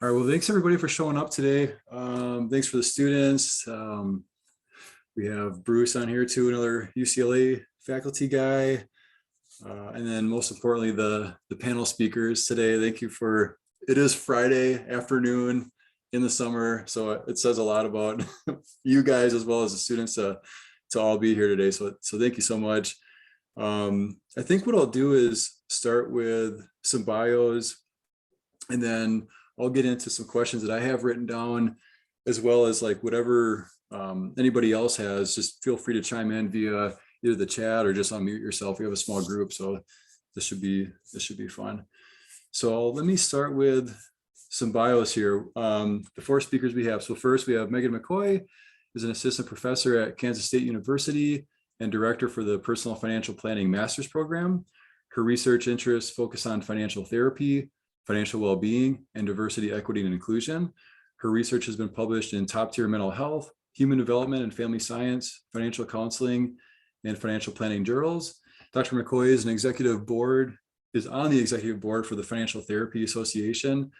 All right, well, thanks everybody for showing up today. Thanks for the students. We have Bruce on here too, another UCLA faculty guy. And then most importantly, the panel speakers today. Thank you for, it is Friday afternoon in the summer. So it says a lot about you guys as well as the students to all be here today. So thank you so much. I think what I'll do is start with some bios, and then I'll get into some questions that I have written down, as well as like whatever anybody else has. Just feel free to chime in via either the chat or just unmute yourself. We have a small group, so this should be fun. So let me start with some bios here. The four speakers we have. So first we have Meghaan McCoy, who's an assistant professor at Kansas State University and director for the Personal Financial Planning Master's Program. Her research interests focus on financial therapy, financial well-being, and diversity, equity, and inclusion. Her research has been published in top-tier mental health, human development and family science, financial counseling, and financial planning journals. Dr. McCoy is on the executive board for the Financial Therapy Association.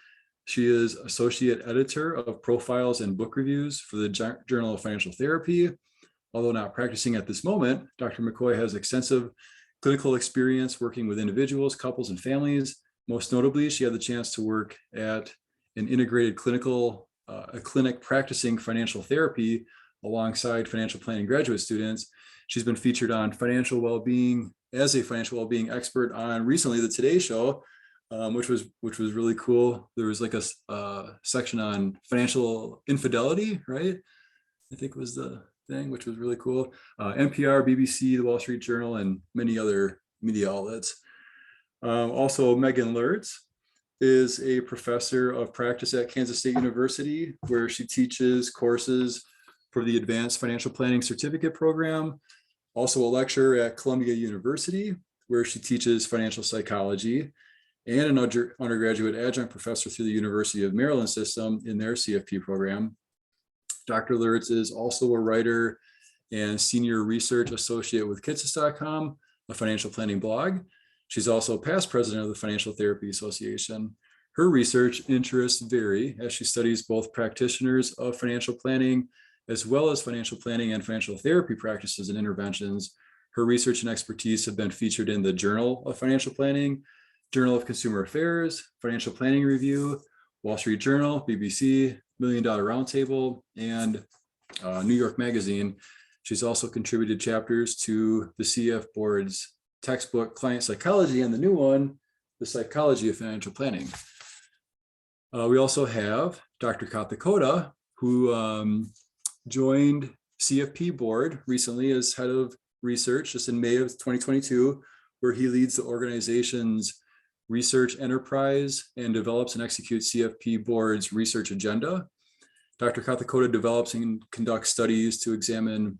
She is associate editor of profiles and book reviews for the Journal of Financial Therapy. Although not practicing at this moment, Dr. McCoy has extensive clinical experience working with individuals, couples, and families. Most notably, she had the chance to work at an integrated clinic practicing financial therapy alongside financial planning graduate students. She's been featured on financial well-being as a financial well-being expert on recently the Today Show, which was really cool. There was like a section on financial infidelity, right? I think was the thing, which was really cool. NPR, BBC, the Wall Street Journal, and many other media outlets. Also, Meghaan Lurtz is a professor of practice at Kansas State University, where she teaches courses for the Advanced Financial Planning Certificate Program. Also a lecturer at Columbia University, where she teaches financial psychology, and an undergraduate adjunct professor through the University of Maryland system in their CFP program. Dr. Lurtz is also a writer and senior research associate with Kitsis.com, a financial planning blog. She's also past president of the Financial Therapy Association. Her research interests vary as she studies both practitioners of financial planning, as well as financial planning and financial therapy practices and interventions. Her research and expertise have been featured in the Journal of Financial Planning, Journal of Consumer Affairs, Financial Planning Review, Wall Street Journal, BBC, $1 Million Roundtable, and New York Magazine. She's also contributed chapters to the CF Board's textbook, Client Psychology, and the new one, The Psychology of Financial Planning. We also have Dr. Kathikota, who joined CFP board recently as head of research just in May of 2022, where he leads the organization's research enterprise and develops and executes CFP board's research agenda. Dr. Kathikota develops and conducts studies to examine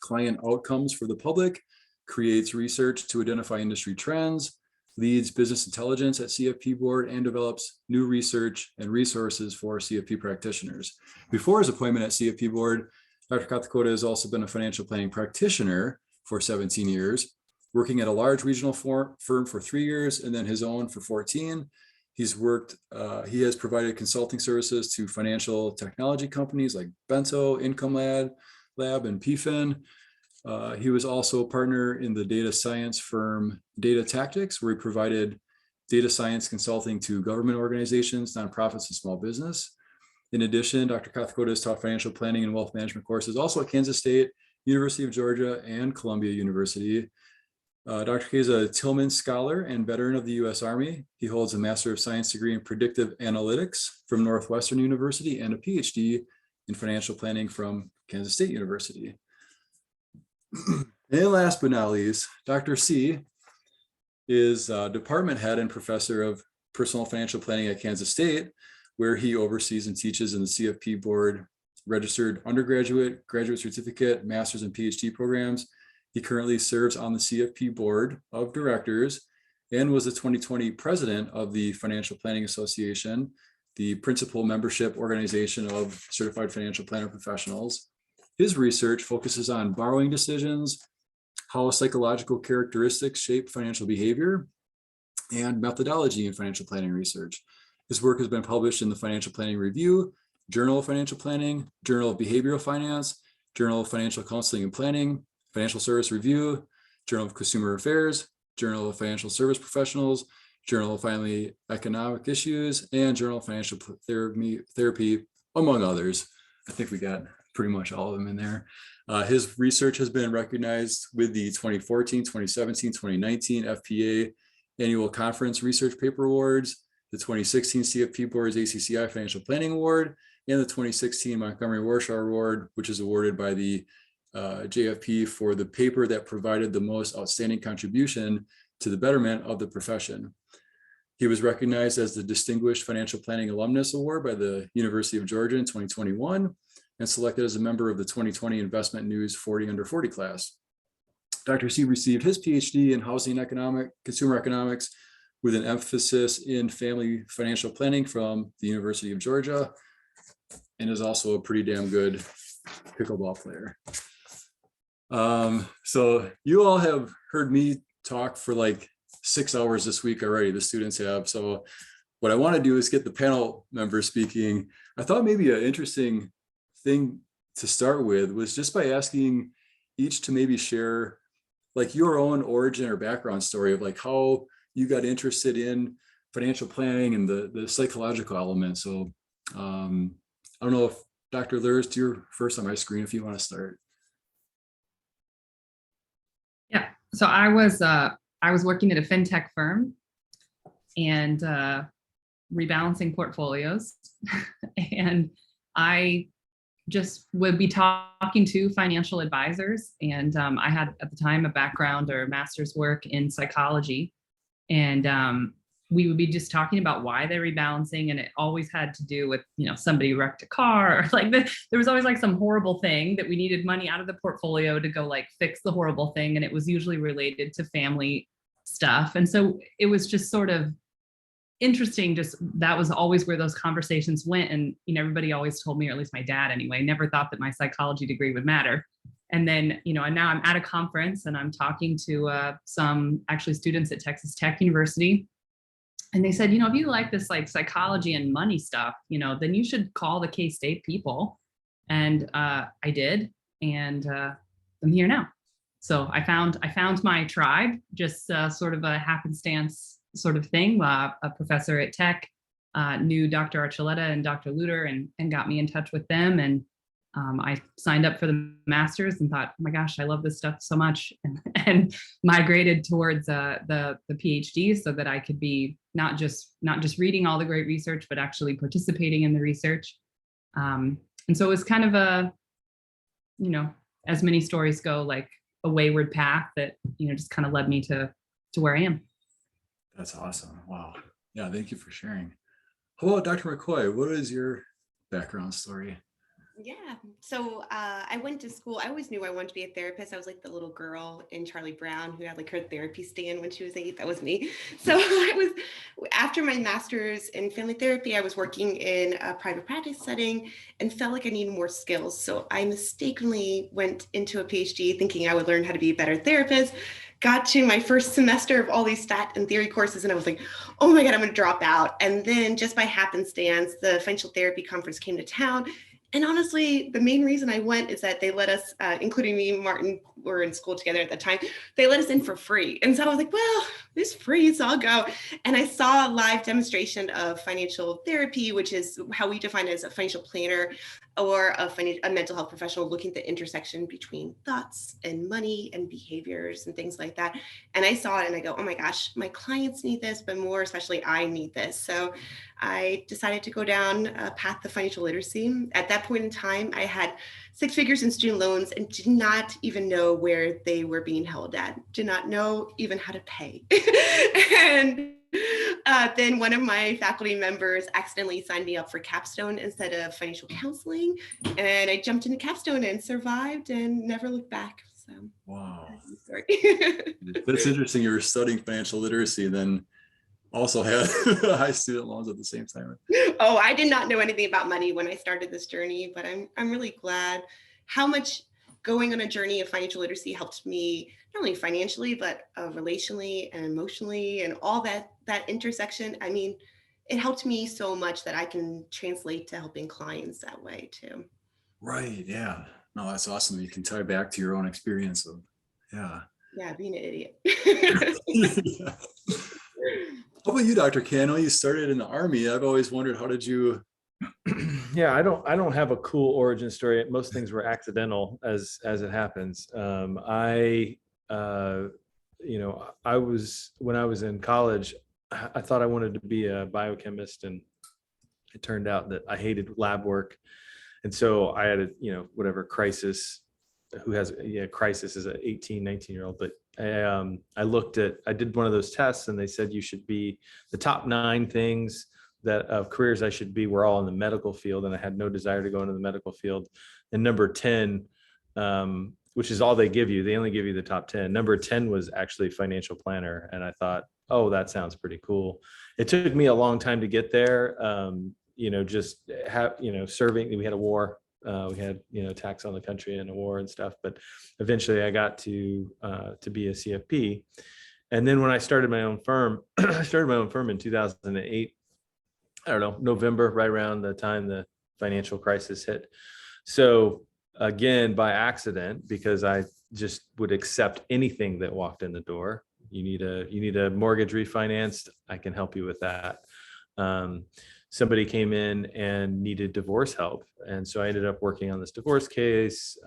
client outcomes for the public, creates research to identify industry trends, leads business intelligence at CFP board, and develops new research and resources for CFP practitioners. Before his appointment at CFP board, Dr. Kathikota has also been a financial planning practitioner for 17 years, working at a large regional firm for 3 years, and then his own for 14. He has provided consulting services to financial technology companies like Bento, Income Lab, and PFIN. He was also a partner in the data science firm Data Tactics, where he provided data science consulting to government organizations, nonprofits, and small business. In addition, Dr. Kathikota has taught financial planning and wealth management courses also at Kansas State, University of Georgia, and Columbia University. Dr. K is a Tillman Scholar and veteran of the U.S. Army. He holds a Master of Science degree in Predictive Analytics from Northwestern University and a PhD in Financial Planning from Kansas State University. And last but not least, Dr. Seay is department head and professor of personal financial planning at Kansas State, where he oversees and teaches in the CFP board registered undergraduate, graduate certificate, master's, and PhD programs. He currently serves on the CFP board of directors and was the 2020 president of the Financial Planning Association, the principal membership organization of certified financial planner professionals. His research focuses on borrowing decisions, how psychological characteristics shape financial behavior, and methodology in financial planning research. His work has been published in the Financial Planning Review, Journal of Financial Planning, Journal of Behavioral Finance, Journal of Financial Counseling and Planning, Financial Service Review, Journal of Consumer Affairs, Journal of Financial Service Professionals, Journal of Family Economic Issues, and Journal of Financial Therapy, among others. I think we got pretty much all of them in there. His research has been recognized with the 2014, 2017, 2019 FPA Annual Conference Research Paper Awards, the 2016 CFP Board's ACCI Financial Planning Award, and the 2016 Montgomery Warshaw Award, which is awarded by the JFP for the paper that provided the most outstanding contribution to the betterment of the profession. He was recognized as the Distinguished Financial Planning Alumnus Award by the University of Georgia in 2021 and selected as a member of the 2020 Investment News 40 Under 40 class. Dr. Seay received his PhD in housing consumer economics with an emphasis in family financial planning from the University of Georgia, and is also a pretty damn good pickleball player. So you all have heard me talk for like 6 hours this week already, the students have. So what I want to do is get the panel members speaking. I thought maybe an interesting thing to start with was just by asking each to maybe share like your own origin or background story of like how you got interested in financial planning and the psychological element. So I don't know if Dr. Lurtz, you're first on my screen if you want to start. Yeah, so I was working at a fintech firm and rebalancing portfolios, and I just would be talking to financial advisors. And I had at the time a background or master's work in psychology, and we would be just talking about why they're rebalancing, and it always had to do with, you know, somebody wrecked a car, or like there was always like some horrible thing that we needed money out of the portfolio to go like fix the horrible thing, and it was usually related to family stuff. And so it was just sort of interesting, just that was always where those conversations went. And you know, everybody always told me, or at least my dad anyway, never thought that my psychology degree would matter. And then, you know, and now I'm at a conference and I'm talking to some actually students at Texas Tech University. And they said, you know, if you like this like psychology and money stuff, you know, then you should call the K-State people. And I did, and I'm here now. So I found my tribe, just sort of a happenstance sort of thing. A professor at Tech knew Dr. Archuleta and Dr. Luter and got me in touch with them. And I signed up for the master's and thought, oh my gosh, I love this stuff so much, and migrated towards the PhD so that I could be not just reading all the great research, but actually participating in the research. And so it was kind of a, you know, as many stories go, like a wayward path that, you know, just kind of led me to where I am. That's awesome. Wow. Yeah, thank you for sharing. How about Dr. McCoy? What is your background story? Yeah. So I went to school. I always knew I wanted to be a therapist. I was like the little girl in Charlie Brown who had like her therapy stand when she was 8. That was me. So I was, after my master's in family therapy, I was working in a private practice setting and felt like I needed more skills. So I mistakenly went into a PhD thinking I would learn how to be a better therapist. Got to my first semester of all these stat and theory courses, and I was like, oh my God, I'm going to drop out. And then just by happenstance, the financial therapy conference came to town. And honestly, the main reason I went is that they let us, including me and Martin, were in school together at the time, they let us in for free. And so I was like, well, it's free, so I'll go. And I saw a live demonstration of financial therapy, which is how we define it as a financial planner or a mental health professional looking at the intersection between thoughts and money and behaviors and things like that. And I saw it and I go, oh my gosh, my clients need this, but more especially I need this. So I decided to go down a path of financial literacy. At that point in time, I had 6 figures in student loans and did not even know where they were being held at, did not know even how to pay. And then one of my faculty members accidentally signed me up for Capstone instead of financial counseling. And I jumped into Capstone and survived and never looked back. So wow. Sorry. That's interesting. You were studying financial literacy, then also had high student loans at the same time. Oh, I did not know anything about money when I started this journey, but I'm really glad how much going on a journey of financial literacy helped me, not only financially, but relationally and emotionally and all that intersection. I mean, it helped me so much that I can translate to helping clients that way too. Right. Yeah. No, that's awesome. You can tie back to your own experience of, yeah. Yeah, being an idiot. Yeah. How about you, Dr. K? I know you started in the Army. I've always wondered, how did you? Yeah, I don't have a cool origin story. Most things were accidental as it happens. When I was in college, I thought I wanted to be a biochemist, and it turned out that I hated lab work. And so I had whatever crisis, crisis is an 18, 19-year-old, but I did one of those tests, and they said you should be the top 9 things that of careers I should be were all in the medical field. And I had no desire to go into the medical field. And number 10, which is all they give you, they only give you the top 10. Number 10 was actually financial planner. And I thought, oh, that sounds pretty cool. It took me a long time to get there. Serving, we had a war, we had, attacks on the country and a war and stuff, but eventually I got to be a CFP. And then when I started my own firm, in 2008, I don't know, November, right around the time the financial crisis hit. So again, by accident, because I just would accept anything that walked in the door. You need a mortgage refinanced, I can help you with that. Somebody came in and needed divorce help. And so I ended up working on this divorce case.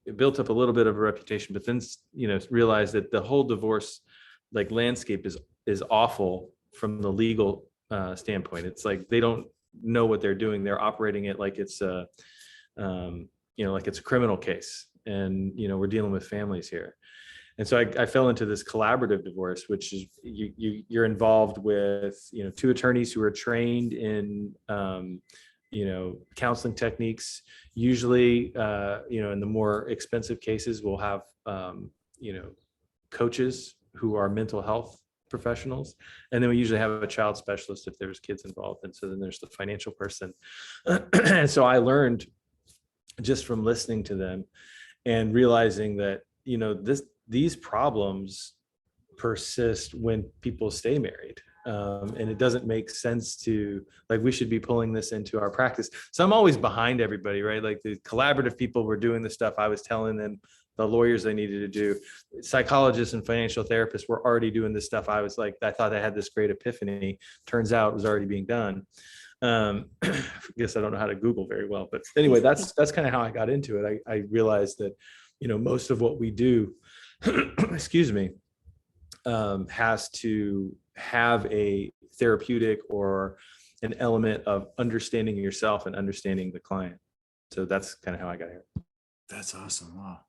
It built up a little bit of a reputation, but then, realized that the whole divorce landscape is awful from the legal standpoint. It's like they don't know what they're doing. They're operating it like it's a criminal case, and we're dealing with families here. And so I fell into this collaborative divorce, which is you're involved with 2 attorneys who are trained in counseling techniques. Usually, in the more expensive cases, we'll have coaches who are mental health professionals, and then we usually have a child specialist if there's kids involved, and so then there's the financial person. And so I learned just from listening to them and realizing that these problems persist when people stay married, and it doesn't make sense to we should be pulling this into our practice. So I'm always behind everybody, right? Like the collaborative people were doing the stuff I was telling them, the lawyers they needed to do. Psychologists and financial therapists were already doing this stuff. I thought I had this great epiphany. Turns out it was already being done. I guess I don't know how to Google very well, but anyway, that's kind of how I got into it. I realized that, most of what we do, excuse me, has to have a therapeutic or an element of understanding yourself and understanding the client. So that's kind of how I got here. That's awesome. Wow.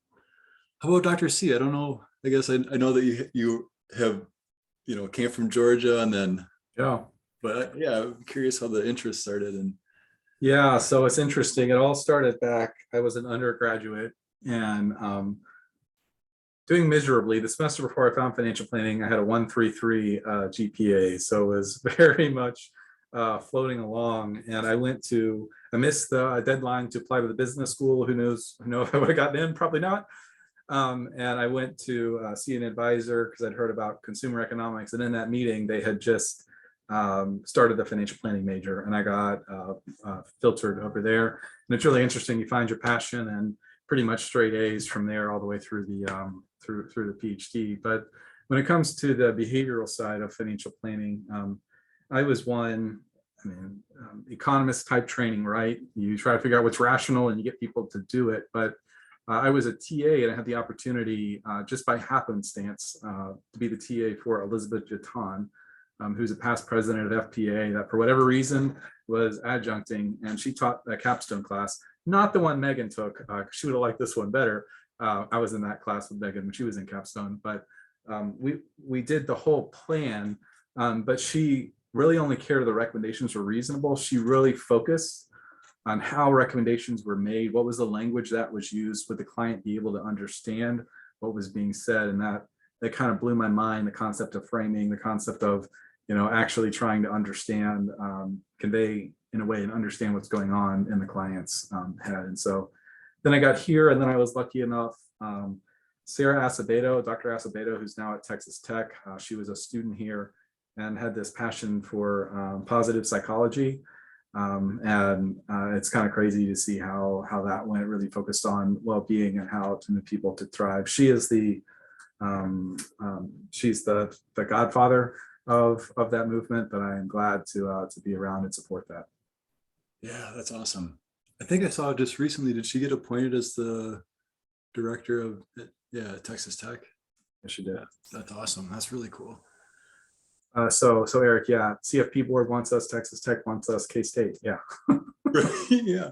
How about Dr. C? I don't know. I guess I know that you have, came from Georgia, and then, Yeah. but yeah, I'm curious how the interest started. And Yeah. So it's interesting. It all started back, I was an undergraduate and doing miserably. The semester before I found financial planning, I had a 1.33 GPA. So it was very much floating along. And I missed the deadline to apply to the business school. Who knows if I would have gotten in? Probably not. And I went to see an advisor because I'd heard about consumer economics. And in that meeting, they had just started the financial planning major, and I got filtered over there. And it's really interesting. You find your passion, and pretty much straight A's from there all the way through the through the PhD. But when it comes to the behavioral side of financial planning, I was economist type training, right? You try to figure out what's rational and you get people to do it. But I was a TA, and I had the opportunity just by happenstance to be the TA for Elizabeth Jatan, who's a past president of FPA that for whatever reason was adjuncting, and she taught a capstone class, not the one Meghan took. She would have liked this one better. I was in that class with Meghan when she was in capstone, but we did the whole plan, but she really only cared if the recommendations were reasonable. She really focused on how recommendations were made, what was the language that was used, would the client be able to understand what was being said, and that kind of blew my mind, the concept of framing, the concept of actually trying to understand, convey in a way and understand what's going on in the client's head. And so then I got here, and then I was lucky enough, Sarah Acevedo, Dr. Acevedo, who's now at Texas Tech, she was a student here, and had this passion for positive psychology. And it's kind of crazy to see how that went, really focused on well-being and how to move people to thrive. She is she's the godfather of that movement, but I am glad to be around and support that. Yeah, that's awesome. I think I saw just recently, did she get appointed as the director of, Texas Tech? Yes, she did. That's awesome. That's really cool. So Eric, yeah, CFP board wants us, Texas Tech wants us, K-State, yeah. Yeah,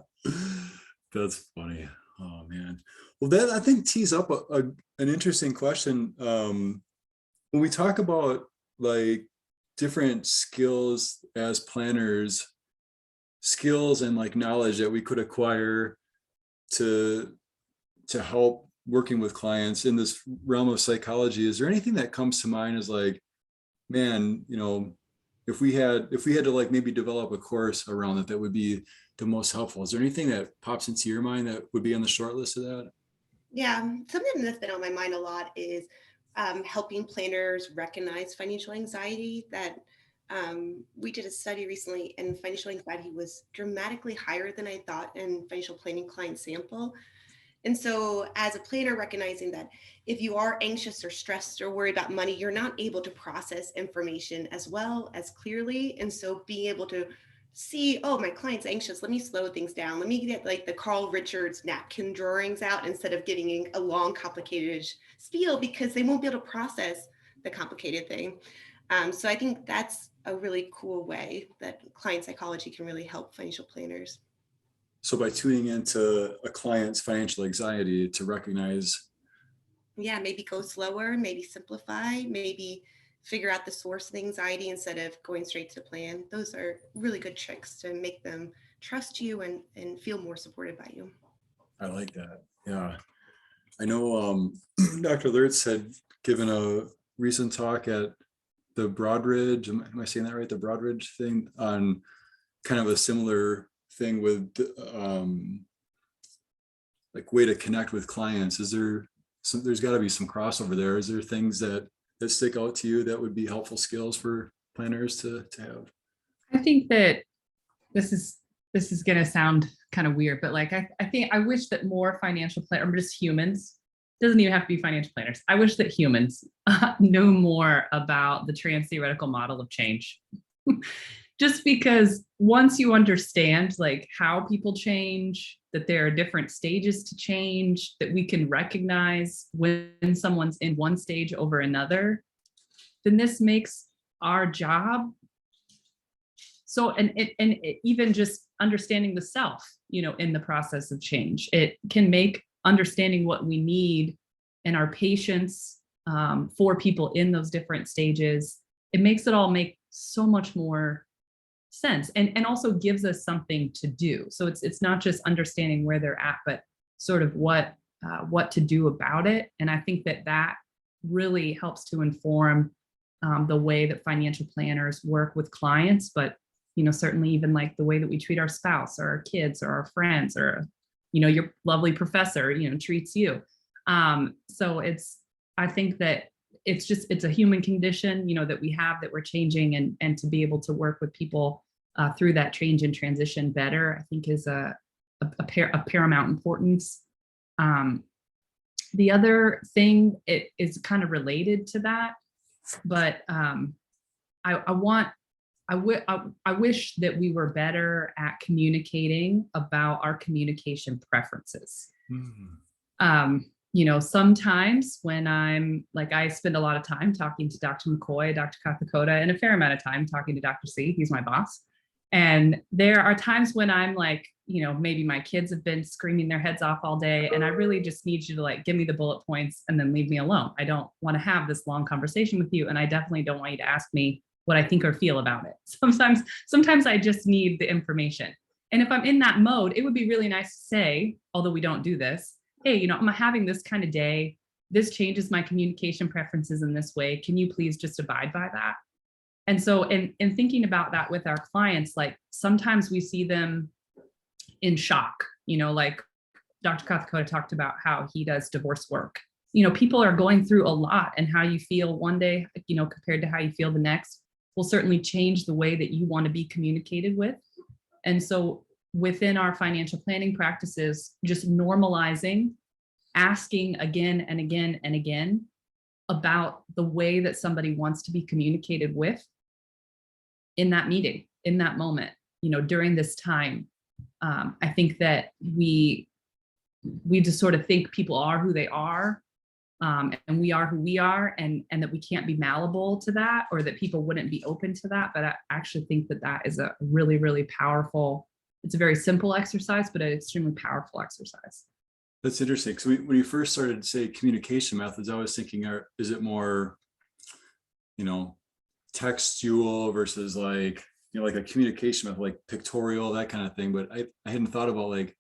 that's funny. Oh man. Well, that I think tees up an interesting question. When we talk about like different skills as planners, skills and like knowledge that we could acquire to help working with clients in this realm of psychology, is there anything that comes to mind as like, man, if we had to like maybe develop a course around it that would be the most helpful? Is there anything that pops into your mind that would be on the short list of that? Yeah, something that's been on my mind a lot is helping planners recognize financial anxiety. That we did a study recently, and financial anxiety was dramatically higher than I thought in financial planning client sample. And so as a planner, recognizing that if you are anxious or stressed or worried about money, you're not able to process information as well as clearly. And so being able to see, oh, my client's anxious, let me slow things down. Let me get like the Carl Richards napkin drawings out instead of getting a long, complicated spiel, because they won't be able to process the complicated thing. So I think that's a really cool way that client psychology can really help financial planners. So by tuning into a client's financial anxiety to recognize. Yeah, maybe go slower, maybe simplify, maybe figure out the source of the anxiety instead of going straight to the plan. Those are really good tricks to make them trust you and feel more supported by you. I like that. Yeah. I know Dr. Lurtz had given a recent talk at the Broadridge, am I saying that right? The Broadridge thing, on kind of a similar thing with like way to connect with clients. Is there there's got to be some crossover there? Is there things that stick out to you that would be helpful skills for planners to have? I think that this is going to sound kind of weird, but like I wish that more financial planners, or just humans, doesn't even have to be financial planners. I wish that humans know more about the trans-theoretical model of change. Just because once you understand like how people change, that there are different stages to change, that we can recognize when someone's in one stage over another, then this makes our job so, and even just understanding the self, in the process of change, it can make understanding what we need and our patience for people in those different stages, it makes it all make so much more sense, and also gives us something to do. So it's not just understanding where they're at, but sort of what to do about it. And I think that really helps to inform the way that financial planners work with clients, but certainly even like the way that we treat our spouse or our kids or our friends, or your lovely professor treats you. So I think that it's a human condition that we have, that we're changing, and to be able to work with people through that change and transition better, I think is a paramount importance. The other thing, it is kind of related to that, but I wish that we were better at communicating about our communication preferences. Sometimes when I spend a lot of time talking to Dr. McCoy, Dr. Kathikota, and a fair amount of time talking to Dr. Seay, he's my boss. And there are times when I'm like, maybe my kids have been screaming their heads off all day, and I really just need you to like give me the bullet points and then leave me alone. I don't want to have this long conversation with you, and I definitely don't want you to ask me what I think or feel about it. Sometimes I just need the information. And if I'm in that mode, it would be really nice to say, although we don't do this, hey, I'm having this kind of day. This changes my communication preferences in this way. Can you please just abide by that? And so in thinking about that with our clients, like sometimes we see them in shock, like Dr. Kathikota talked about how he does divorce work. People are going through a lot, and how you feel one day, compared to how you feel the next, will certainly change the way that you want to be communicated with. And so within our financial planning practices, just normalizing, asking again and again and again about the way that somebody wants to be communicated with in that meeting, in that moment, during this time. I think that we just sort of think people are who they are, and we are who we are, and that we can't be malleable to that, or that people wouldn't be open to that. But I actually think that that is a really, really powerful, it's a very simple exercise, but an extremely powerful exercise. That's interesting. Because when you first started to say communication methods, I was thinking, is it more, textual versus like a communication method, like pictorial, that kind of thing. But I hadn't thought about like,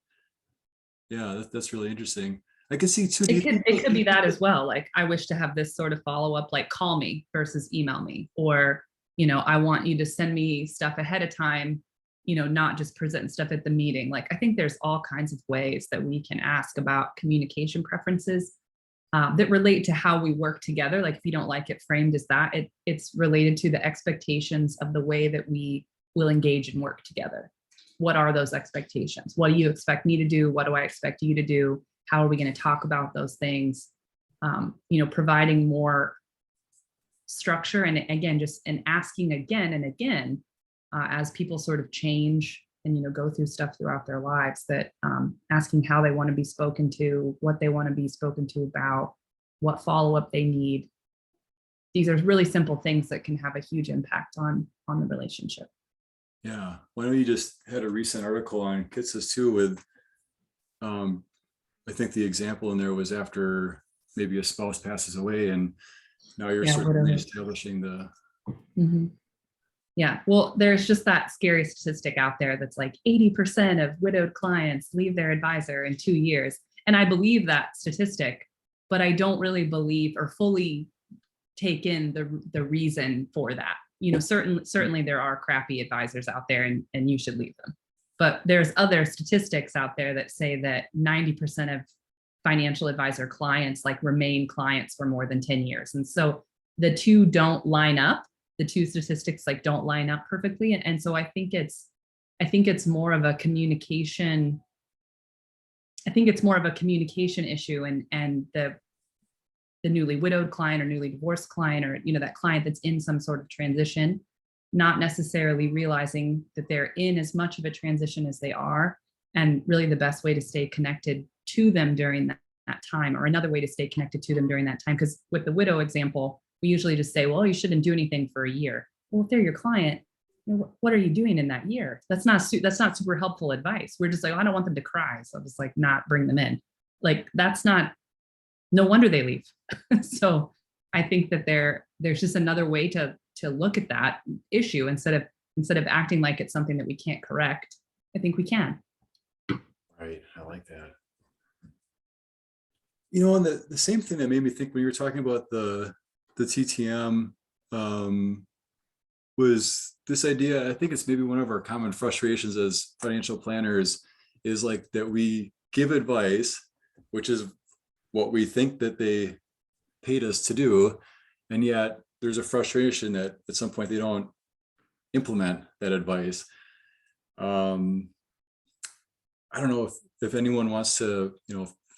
yeah, that's really interesting. I can see too. It could be that as well. Like, I wish to have this sort of follow up, like call me versus email me, or, I want you to send me stuff ahead of time, not just present stuff at the meeting. Like, I think there's all kinds of ways that we can ask about communication preferences that relate to how we work together. Like, if you don't like it framed as that, it's related to the expectations of the way that we will engage and work together. What are those expectations? What do you expect me to do? What do I expect you to do? How are we going to talk about those things? Providing more structure, and again, and asking again and again, as people sort of change and go through stuff throughout their lives, that asking how they want to be spoken to, what they want to be spoken to about, what follow-up they need. These are really simple things that can have a huge impact on the relationship. Yeah, well, I know you just had a recent article on Kitsis too with, I think the example in there was after maybe a spouse passes away, and now you're sort of reestablishing the. Mm-hmm. Yeah, well, there's just that scary statistic out there that's like 80% of widowed clients leave their advisor in 2 years. And I believe that statistic, but I don't really believe or fully take in the reason for that. Certainly there are crappy advisors out there, and you should leave them. But there's other statistics out there that say that 90% of financial advisor clients remain clients for more than 10 years. And so the two don't line up. The two statistics don't line up perfectly. And so I think it's more of a communication. I think it's more of a communication issue, and the newly widowed client or newly divorced client, or, that client that's in some sort of transition, not necessarily realizing that they're in as much of a transition as they are. And really the best way to stay connected to them during that time, or another way to stay connected to them during that time. Because with the widow example, we usually just say, well, you shouldn't do anything for a year. Well, if they're your client, what are you doing in that year? That's not super helpful advice. We're just like, oh, I don't want them to cry, so I'll just not bring them in. That's not, no wonder they leave. So I think that there's just another way to look at that issue instead of acting like it's something that we can't correct. I think we can. Right, I like that. And the same thing that made me think when you were talking about the TTM was this idea. I think it's maybe one of our common frustrations as financial planners is that we give advice, which is what we think that they paid us to do. And yet there's a frustration that at some point they don't implement that advice. I don't know if anyone wants to,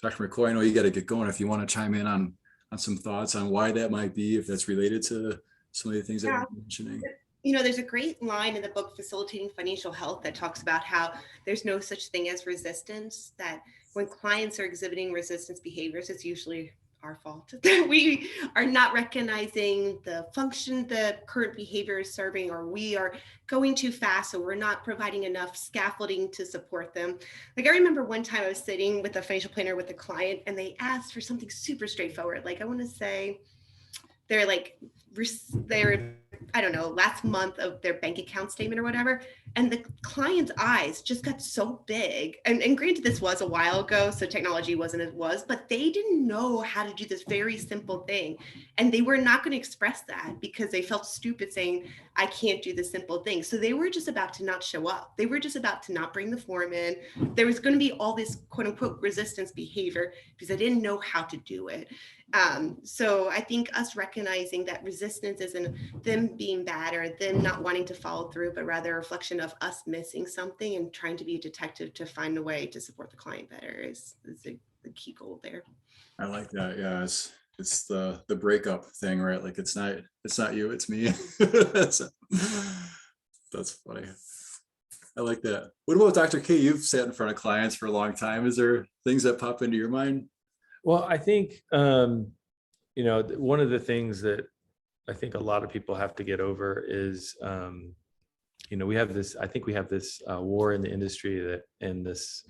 Dr. McCoy, I know you got to get going. If you want to chime in on some thoughts on why that might be, if that's related to some of the things that you're mentioning. There's a great line in the book, Facilitating Financial Health, that talks about how there's no such thing as resistance, that when clients are exhibiting resistance behaviors, it's usually our fault that we are not recognizing the function the current behavior is serving, or we are going too fast, so we're not providing enough scaffolding to support them. I remember one time I was sitting with a financial planner with a client, and they asked for something super straightforward. I want to say they're I don't know, last month of their bank account statement or whatever. And the client's eyes just got so big. And granted, this was a while ago, so technology wasn't as it was, but they didn't know how to do this very simple thing. And they were not going to express that because they felt stupid saying, I can't do this simple thing. So they were just about to not show up. They were just about to not bring the form in. There was going to be all this quote unquote resistance behavior because they didn't know how to do it. So I think us recognizing that resistance isn't them them being bad or them not wanting to follow through, but rather a reflection of us missing something and trying to be a detective to find a way to support the client better is the key goal there. I like that. Yeah, it's the breakup thing, right? Like it's not you, it's me. that's funny. I like that. What about Dr. K? You've sat in front of clients for a long time. Is there things that pop into your mind? Well, I think, one of the things that I think a lot of people have to get over is, we have this war in the industry and this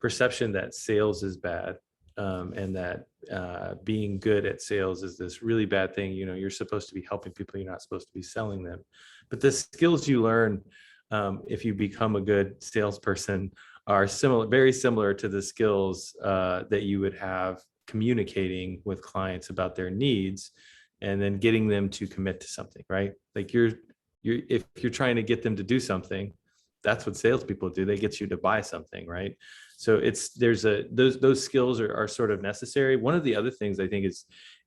perception that sales is bad, and that being good at sales is this really bad thing. You're supposed to be helping people, you're not supposed to be selling them. But the skills you learn if you become a good salesperson are very similar to the skills that you would have communicating with clients about their needs and then getting them to commit to something, right? Like if you're trying to get them to do something, that's what salespeople do. They get you to buy something, right? So those skills are sort of necessary. One of the other things I think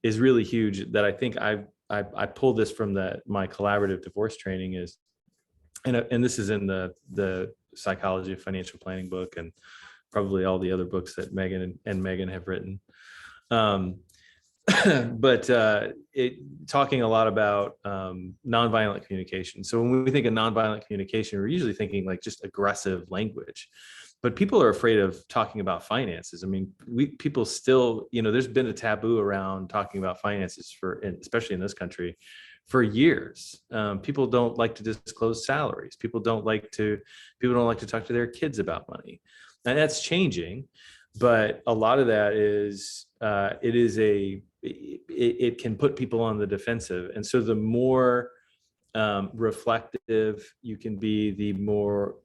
is really huge that I think I pulled this from my collaborative divorce training is, and this is in the Psychology of Financial Planning book and probably all the other books that Meghaan have written. But talking a lot about nonviolent communication. So when we think of nonviolent communication, we're usually thinking like just aggressive language. But people are afraid of talking about finances. I mean, people still, there's been a taboo around talking about finances especially in this country, for years. People don't like to disclose salaries. People don't like to talk to their kids about money, and that's changing. But a lot of that is it can put people on the defensive, and so the more reflective you can be, the more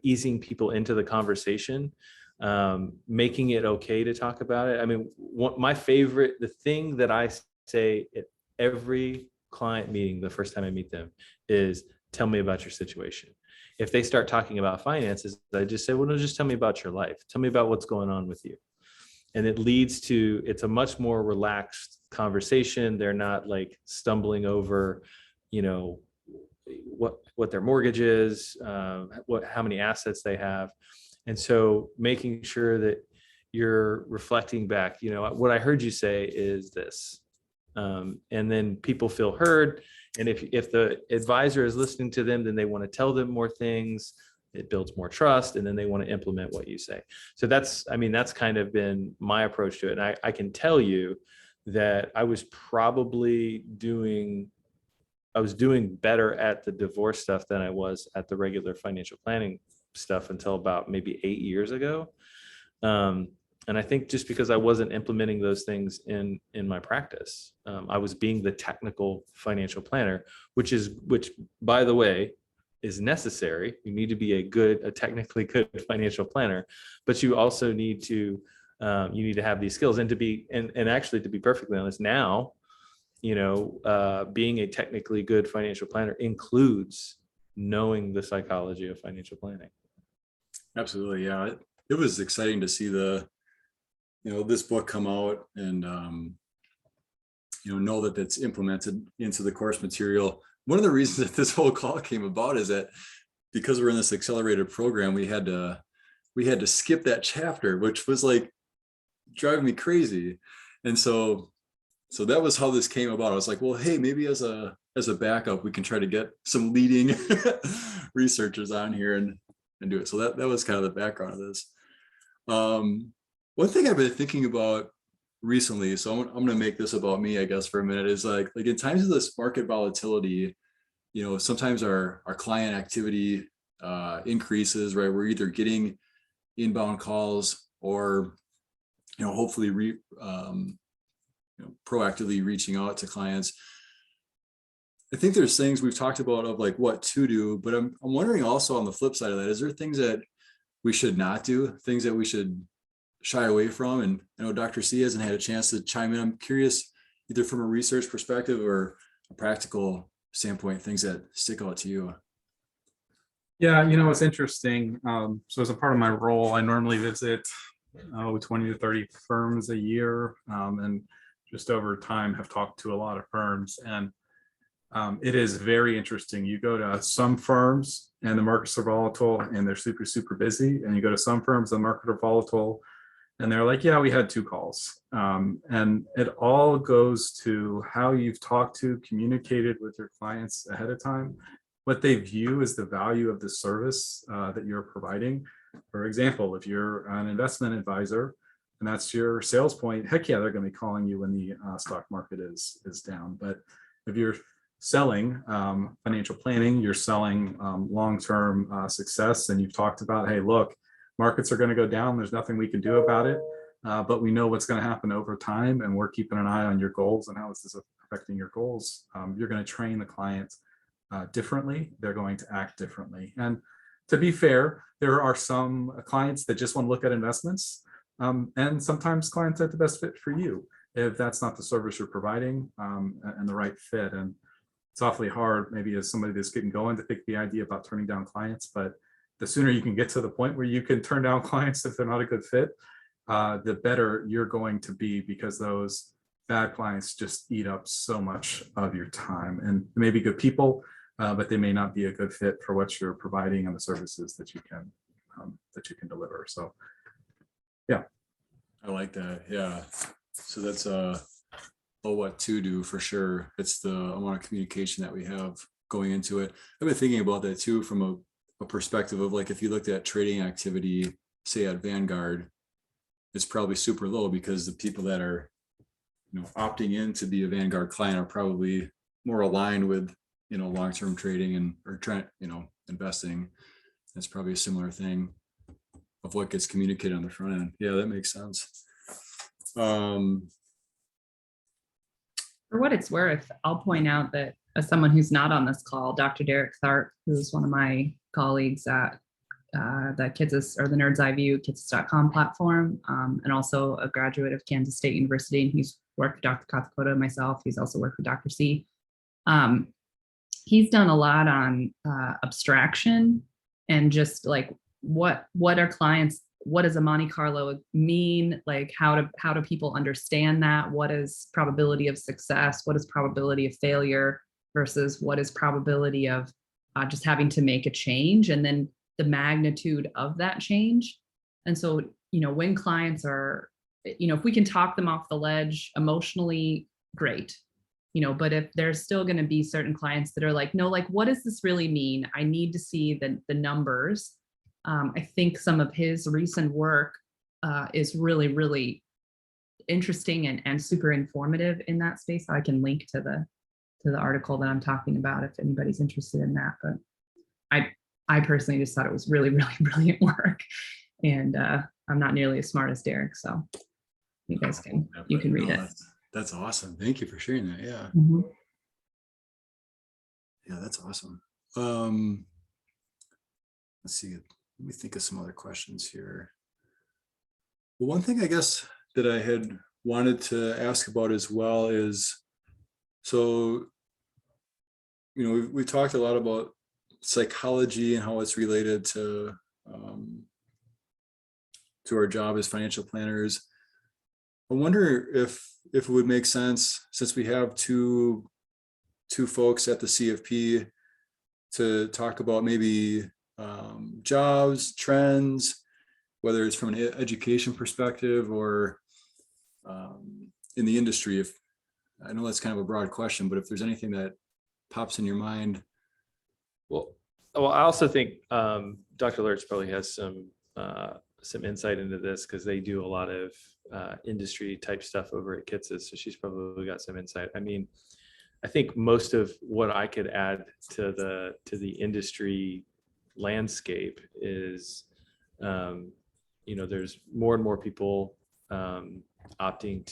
easing people into the conversation, making it okay to talk about it. I mean, the thing that I say at every client meeting the first time I meet them is, tell me about your situation. If they start talking about finances, I just say, well, no, just tell me about your life. Tell me about what's going on with you. And it's a much more relaxed conversation. They're not like stumbling over, what their mortgage is, how many assets they have. And so making sure that you're reflecting back, what I heard you say is this. And then people feel heard. And if the advisor is listening to them, then they want to tell them more things. It builds more trust, and then they want to implement what you say. So that's kind of been my approach to it. And I can tell you that I was doing better at the divorce stuff than I was at the regular financial planning stuff until about maybe 8 years ago. And I think just because I wasn't implementing those things in my practice, I was being the technical financial planner, which by the way, is necessary. You need to be a technically good financial planner, but you also need to have these skills, and actually, to be perfectly honest, now, being a technically good financial planner includes knowing the psychology of financial planning. Absolutely. Yeah. It was exciting to see this book come out and, know that it's implemented into the course material. One of the reasons that this whole call came about is that because we're in this accelerated program, we had to skip that chapter, which was like driving me crazy. And so that was how this came about. I was like, well, hey, maybe as a backup, we can try to get some leading researchers on here and do it. So that was kind of the background of this. One thing I've been thinking about recently, so I'm going to make this about me, I guess, for a minute, is like in times of this market volatility, sometimes our client activity increases, right? We're either getting inbound calls or, hopefully proactively reaching out to clients. I think there's things we've talked about of like what to do, but I'm wondering also on the flip side of that, is there things that we should not do, things that we should shy away from? And I know Dr. Seay hasn't had a chance to chime in. I'm curious, either from a research perspective or a practical standpoint, things that stick out to you. Yeah, it's interesting. So as a part of my role, I normally visit 20 to 30 firms a year, and just over time have talked to a lot of firms. And It is very interesting. You go to some firms and the markets are volatile and they're super, super busy. And you go to some firms, the market are volatile and they're like, yeah, we had 2 calls. And it all goes to how you've talked to, communicated with your clients ahead of time, what they view as the value of the service that you're providing. For example, if you're an investment advisor and that's your sales point, heck yeah, they're going to be calling you when the stock market is down. But if you're selling financial planning, you're selling long-term success, and you've talked about, hey, look, markets are going to go down. There's nothing we can do about it, but we know what's going to happen over time, and we're keeping an eye on your goals and how is this affecting your goals. You're going to train the client differently. They're going to act differently. And to be fair, there are some clients that just want to look at investments, and sometimes clients are the best fit for you if that's not the service you're providing and the right fit. And it's awfully hard, maybe as somebody that's getting going, to pick the idea about turning down clients, but the sooner you can get to the point where you can turn down clients if they're not a good fit, the better you're going to be, because those bad clients just eat up so much of your time. And they may be good people, but they may not be a good fit for what you're providing and the services that you can deliver. So, yeah. I like that. Yeah. So that's what to do for sure. It's the amount of communication that we have going into it. I've been thinking about that too, from a perspective of, like, if you looked at trading activity, say at Vanguard, it's probably super low because the people that are, opting in to be a Vanguard client are probably more aligned with, long-term trading and or trying, investing. That's probably a similar thing of what gets communicated on the front end. Yeah, that makes sense. For what it's worth, I'll point out that as someone who's not on this call, Dr. Derek Tharp, who's one of my colleagues at the Kids or the Nerds Eye View, kids.com platform, and also a graduate of Kansas State University, and he's worked with Dr. Kothakota, myself. He's also worked with Dr. Seay. He's done a lot on abstraction and just like what are clients, what does a Monte Carlo mean? Like how do people understand that? What is probability of success? What is probability of failure versus what is probability of just having to make a change, and then the magnitude of that change. And so, when clients are, if we can talk them off the ledge emotionally, great. But if there's still going to be certain clients that are like, no, like, what does this really mean? I need to see the numbers. I think some of his recent work is really, really interesting and super informative in that space. I can link to the article that I'm talking about if anybody's interested in that. But I personally just thought it was really, really brilliant work. And I'm not nearly as smart as Derek, so you guys can read it. That's awesome. Thank you for sharing that. Yeah. Mhm. Yeah, that's awesome. Let's see. Let me think of some other questions here. Well, one thing I guess that I had wanted to ask about as well is, so, we talked a lot about psychology and how it's related to our job as financial planners. I wonder if it would make sense, since we have two folks at the CFP, to talk about maybe jobs, trends, whether it's from an education perspective or in the industry. If I know that's kind of a broad question, but if there's anything that pops in your mind. Well, I also think Dr. Lurtz probably has some insight into this, because they do a lot of industry type stuff over at Kitses. So she's probably got some insight. I mean, I think most of what I could add to the industry landscape is, there's more and more people opting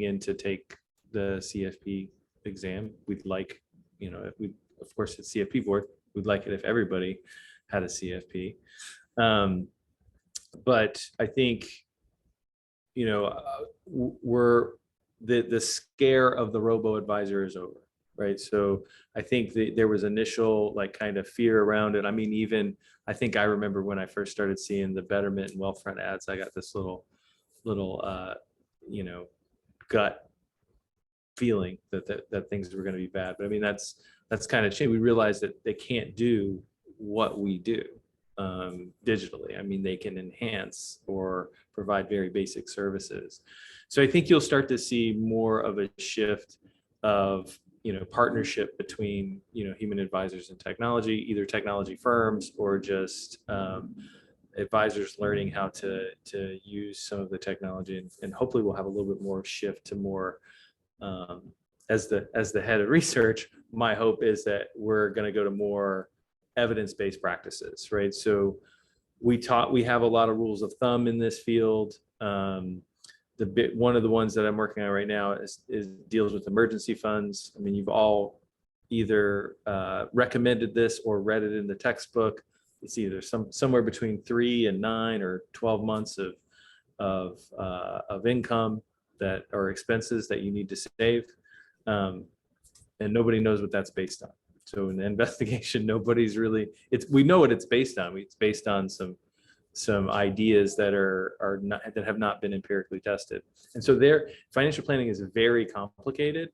in to take the CFP exam. We'd like, if we, of course, at CFP board, we'd like it if everybody had a CFP. But I think, we're the scare of the robo-advisor is over, right? So I think there was initial kind of fear around it. I mean, even I think I remember when I first started seeing the Betterment and Wealthfront ads, I got this little gut feeling that things were going to be bad. But I mean, that's kind of changed. We realized that they can't do what we do digitally. I mean, they can enhance or provide very basic services. So I think you'll start to see more of a shift of, partnership between, human advisors and technology, either technology firms or just advisors learning how to use some of the technology. And hopefully we'll have a little bit more shift to more, as the head of research, my hope is that we're going to go to more evidence-based practices, right? So we have a lot of rules of thumb in this field. One of the ones that I'm working on right now is deals with emergency funds. I mean, you've all either recommended this or read it in the textbook. It's either somewhere between 3 and 9 or 12 months of income that are expenses that you need to save, and nobody knows what that's based on. So in the investigation, nobody's really. We know what it's based on. It's based on some ideas that have not been empirically tested. And so financial planning is very complicated.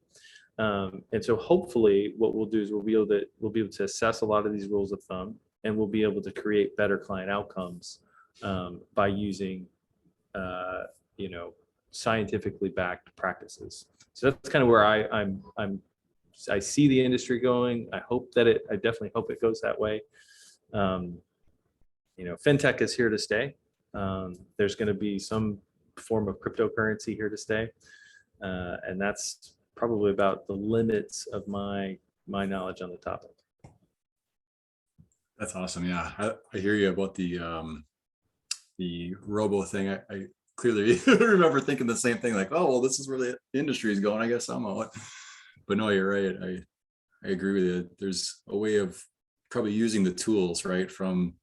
And so hopefully what we'll do is we'll be able to assess a lot of these rules of thumb, and we'll be able to create better client outcomes by using scientifically backed practices. So that's kind of where I see the industry going. I definitely hope it goes that way. Fintech is here to stay. There's going to be some form of cryptocurrency here to stay. And that's probably about the limits of my knowledge on the topic. That's awesome. Yeah, I hear you about the robo thing. I clearly remember thinking the same thing, like, oh, well, this is where the industry is going. I guess I'm out. But no, you're right. I agree with you. There's a way of probably using the tools, right, from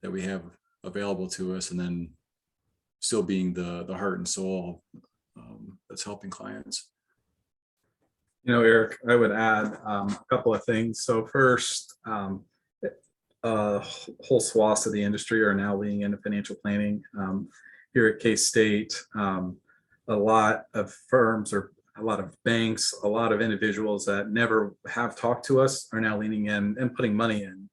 that we have available to us, and then still being the heart and soul that's helping clients. Eric, I would add a couple of things. So first, whole swaths of the industry are now leaning into financial planning. Here at K-State, a lot of firms or a lot of banks, a lot of individuals that never have talked to us are now leaning in and putting money in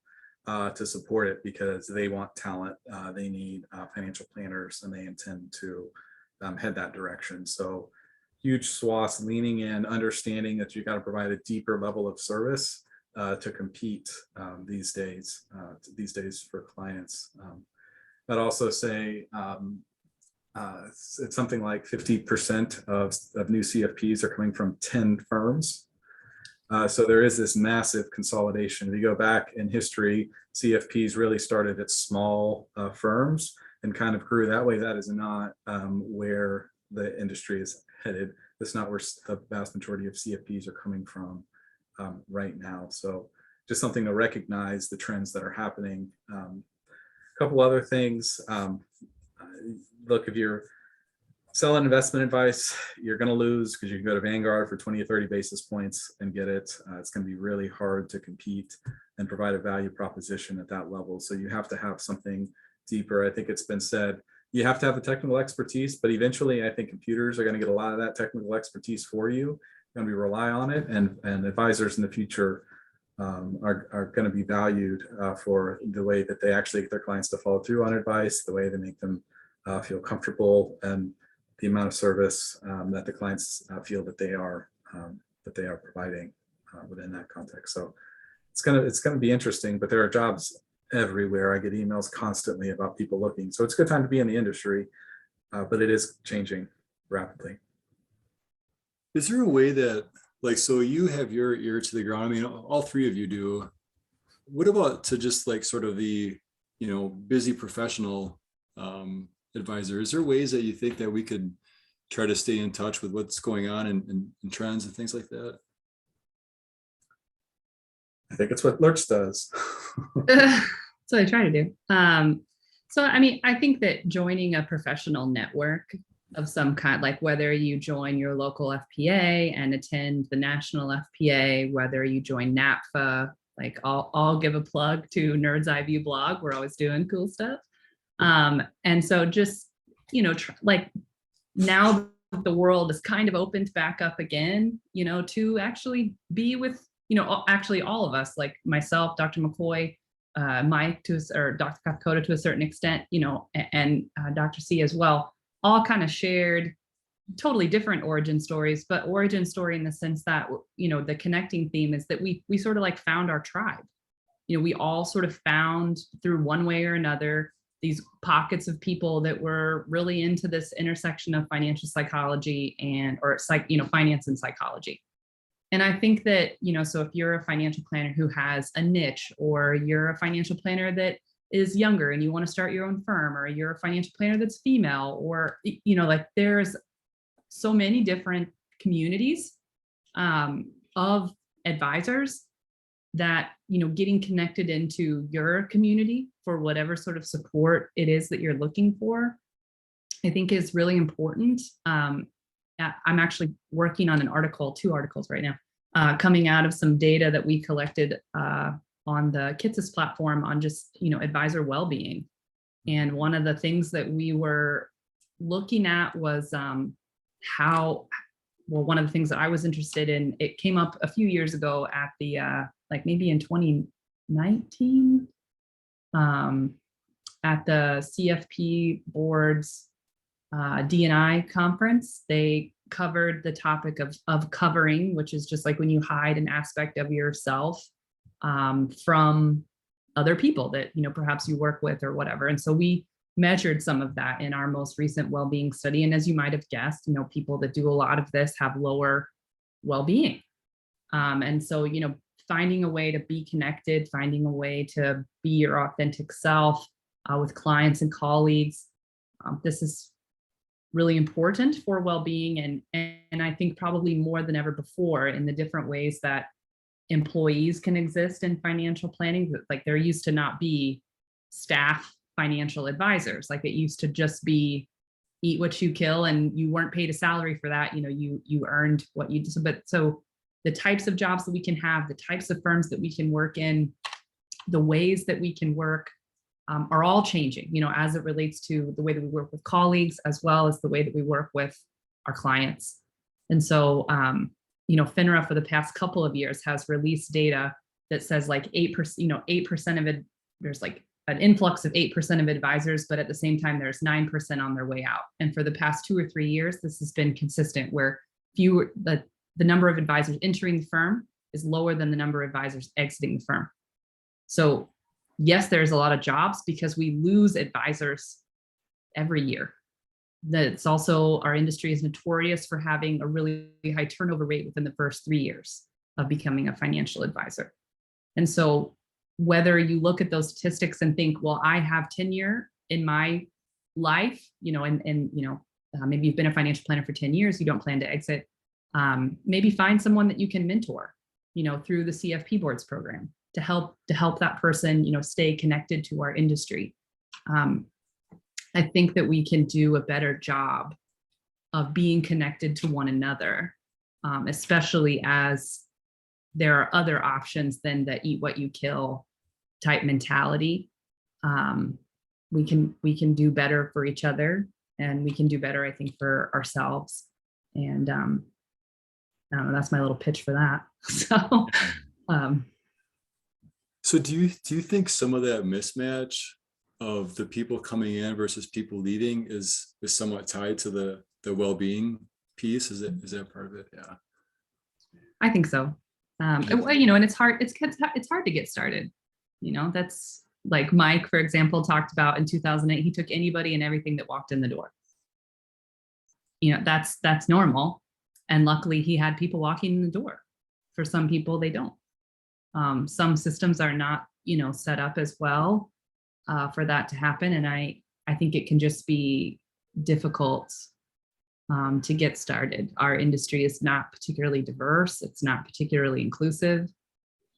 to support it, because they want talent. They need financial planners, and they intend to head that direction. So huge swaths leaning in, understanding that you got to provide a deeper level of service to compete these days for clients. I'd also say it's something like 50% of new CFPs are coming from 10 firms. So there is this massive consolidation. If you go back in history, CFPs really started at small firms and kind of grew that way. That is not where the industry is headed. That's not where the vast majority of CFPs are coming from right now. So just something to recognize the trends that are happening. A couple other things. Look, if you're selling investment advice, you're going to lose, because you can go to Vanguard for 20 or 30 basis points and get it. It's going to be really hard to compete and provide a value proposition at that level. So you have to have something deeper. I think it's been said, you have to have the technical expertise, but eventually I think computers are going to get a lot of that technical expertise for you, and we rely on it. And advisors in the future are going to be valued for the way that they actually get their clients to follow through on advice, the way they make them feel comfortable, and the amount of service that the clients feel that they are providing within that context. So it's gonna be interesting, but there are jobs everywhere. I get emails constantly about people looking. So it's a good time to be in the industry, but it is changing rapidly. Is there a way that, like, so you have your ear to the ground? I mean, all three of you do. What about to just like sort of the, busy professional advisor? Is there ways that you think that we could try to stay in touch with what's going on and trends and things like that? I think it's what Lurtz does. That's what I try to do. So, I mean, I think that joining a professional network of some kind, like whether you join your local FPA and attend the national FPA, whether you join NAPFA, like I'll give a plug to Nerd's Eye View blog. We're always doing cool stuff. And so just, like now the world is kind of opened back up again, to actually be with, actually all of us, like myself, Dr. McCoy, Mike, or Dr. Kathikota to a certain extent, and Dr. Seay as well, all kind of shared totally different origin stories, but origin story in the sense that, the connecting theme is that we sort of like found our tribe. We all sort of found through one way or another these pockets of people that were really into this intersection of financial psychology or finance and psychology. And I think that, so if you're a financial planner who has a niche, or you're a financial planner that is younger and you want to start your own firm, or you're a financial planner that's female, or, like there's so many different communities of advisors that, getting connected into your community for whatever sort of support it is that you're looking for, I think is really important. I'm actually working on two articles right now, coming out of some data that we collected on the Kitsis platform on just, advisor well-being. And one of the things that we were looking at was one of the things that I was interested in, it came up a few years ago at the, maybe in 2019, at the CFP board's D&I conference. They covered the topic of covering, which is just like when you hide an aspect of yourself from other people that, perhaps you work with or whatever. And so we measured some of that in our most recent well-being study. And as you might have guessed, people that do a lot of this have lower well-being. And so, finding a way to be connected, finding a way to be your authentic self with clients and colleagues. This is really important for well-being, and I think probably more than ever before in the different ways that employees can exist in financial planning. Like there used to not be staff financial advisors. Like it used to just be eat what you kill, and you weren't paid a salary for that. You earned what you did. But so the types of jobs that we can have, the types of firms that we can work in, the ways that we can work are all changing, as it relates to the way that we work with colleagues, as well as the way that we work with our clients. And so, FINRA for the past couple of years has released data that says like 8%, 8% of it, there's like an influx of 8% of advisors, but at the same time, there's 9% on their way out. And for the past 2 or 3 years, this has been consistent where the number of advisors entering the firm is lower than the number of advisors exiting the firm. So yes, there's a lot of jobs because we lose advisors every year. That's also, our industry is notorious for having a really high turnover rate within the first 3 years of becoming a financial advisor. And so whether you look at those statistics and think, well, I have tenure in my life, maybe you've been a financial planner for 10 years, you don't plan to exit. Maybe find someone that you can mentor, through the CFP boards program to help that person, stay connected to our industry. I think that we can do a better job of being connected to one another, especially as there are other options than the eat what you kill type mentality. We can do better for each other, and we can do better, I think, for ourselves. And I don't know, that's my little pitch for that. So do you think some of that mismatch of the people coming in versus people leaving is somewhat tied to the well-being piece? Is that part of it? Yeah, I think so. And it's hard to get started. That's like Mike, for example, talked about in 2008, he took anybody and everything that walked in the door. That's normal. And luckily he had people walking in the door. For some people, they don't. Some systems are not, set up as well for that to happen. And I think it can just be difficult to get started. Our industry is not particularly diverse. It's not particularly inclusive.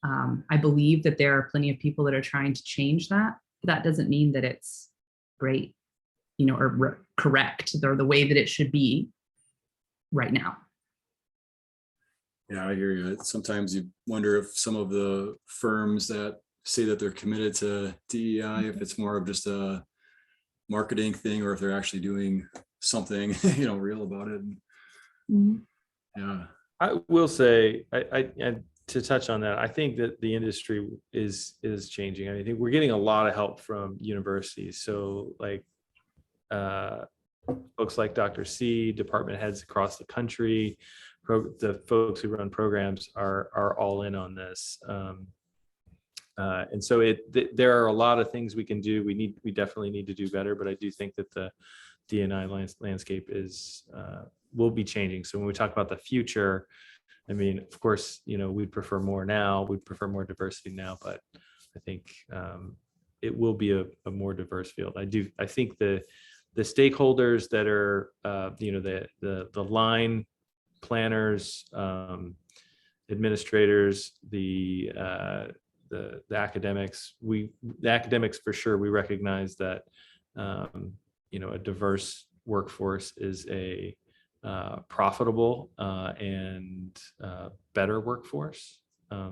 I believe that there are plenty of people that are trying to change that. That doesn't mean that it's great, or correct, or the way that it should be right now. Yeah, I hear you. Sometimes you wonder if some of the firms that say that they're committed to DEI, if it's more of just a marketing thing, or if they're actually doing something, real about it. Mhm. Yeah. I will say, and to touch on that, I think that the industry is changing. I think we're getting a lot of help from universities. So like folks like Dr. Seay, department heads across the country, the folks who run programs are all in on this. And so there are a lot of things we can do. We definitely need to do better, but I do think that the D&I landscape will be changing. So when we talk about the future, I mean, of course, we'd prefer more now. We'd prefer more diversity now, but I think it will be a more diverse field. I think the stakeholders that are, the line planners, administrators, the academics, the academics for sure, we recognize that, a diverse workforce is a profitable and better workforce.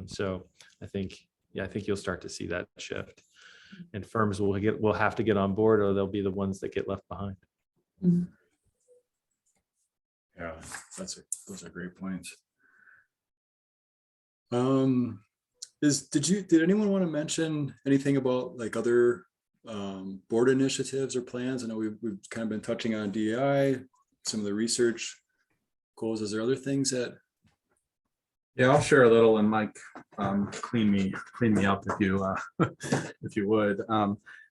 So I think you'll start to see that shift, and firms will have to get on board, or they'll be the ones that get left behind. Mhm. Yeah, those are great points. Did anyone want to mention anything about like other board initiatives or plans? I know we've kind of been touching on DEI, some of the research goals. Is there other things that? Yeah, I'll share a little, and Mike, clean me up if you if you would.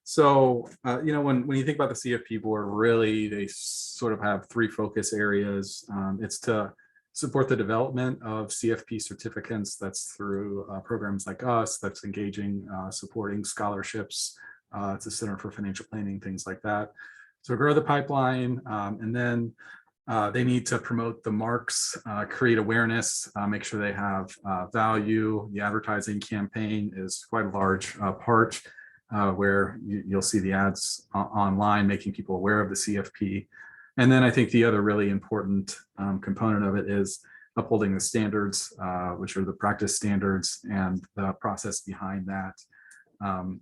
So when you think about the CFP board, really they sort of have three focus areas. It's to support the development of CFP certificates. That's through programs like us. That's engaging, supporting scholarships. It's a Center for Financial Planning, things like that. So grow the pipeline, and then they need to promote the marks, create awareness, make sure they have value. The advertising campaign is quite a large part where you'll see the ads online, making people aware of the CFP. And then I think the other really important component of it is upholding the standards, which are the practice standards and the process behind that.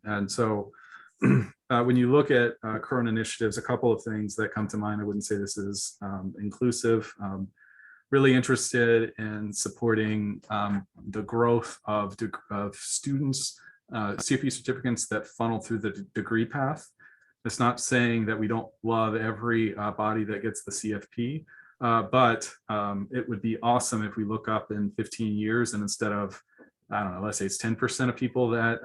And so when you look at current initiatives, a couple of things that come to mind. I wouldn't say this is inclusive. Really interested in supporting the growth of students, CFP certificates that funnel through the degree path. It's not saying that we don't love every body that gets the CFP, but it would be awesome if we look up in 15 years and instead of, I don't know, let's say it's 10% of people that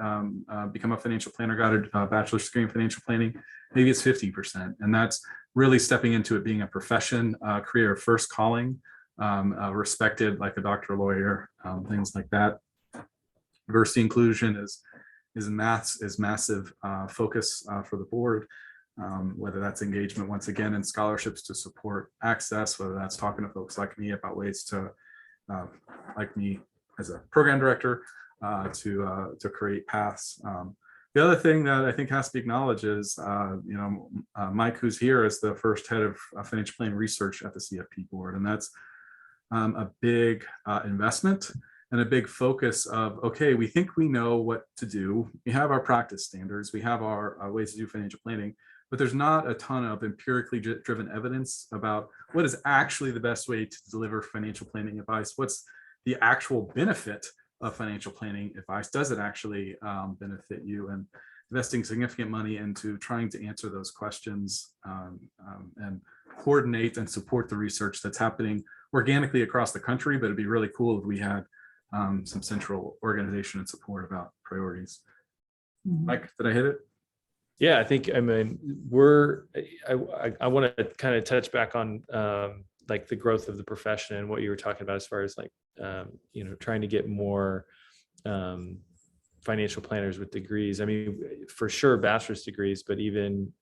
become a financial planner got a bachelor's degree in financial planning, maybe it's 50%. And that's really stepping into it being a profession, career of first calling, respected like a doctor, lawyer, things like that. Diversity inclusion is massive focus for the board, whether that's engagement, once again, in scholarships to support access, whether that's talking to folks like me about ways to, like me, as a program director, to create paths. The other thing that I think has to be acknowledged is, Mike, who's here, is the first head of financial planning research at the CFP board, and that's a big investment and a big focus of, okay, we think we know what to do. We have our practice standards, we have our ways to do financial planning, but there's not a ton of empirically driven evidence about what is actually the best way to deliver financial planning advice. What's the actual benefit of financial planning advice? Does it actually benefit you? And investing significant money into trying to answer those questions and coordinate and support the research that's happening organically across the country. But it'd be really cool if we had some central organization and support about priorities. Mhm. Mike, did I hit it? Yeah, I think, I mean, I want to kind of touch back on like the growth of the profession and what you were talking about as far as like, trying to get more financial planners with degrees. I mean, for sure, bachelor's degrees, but even,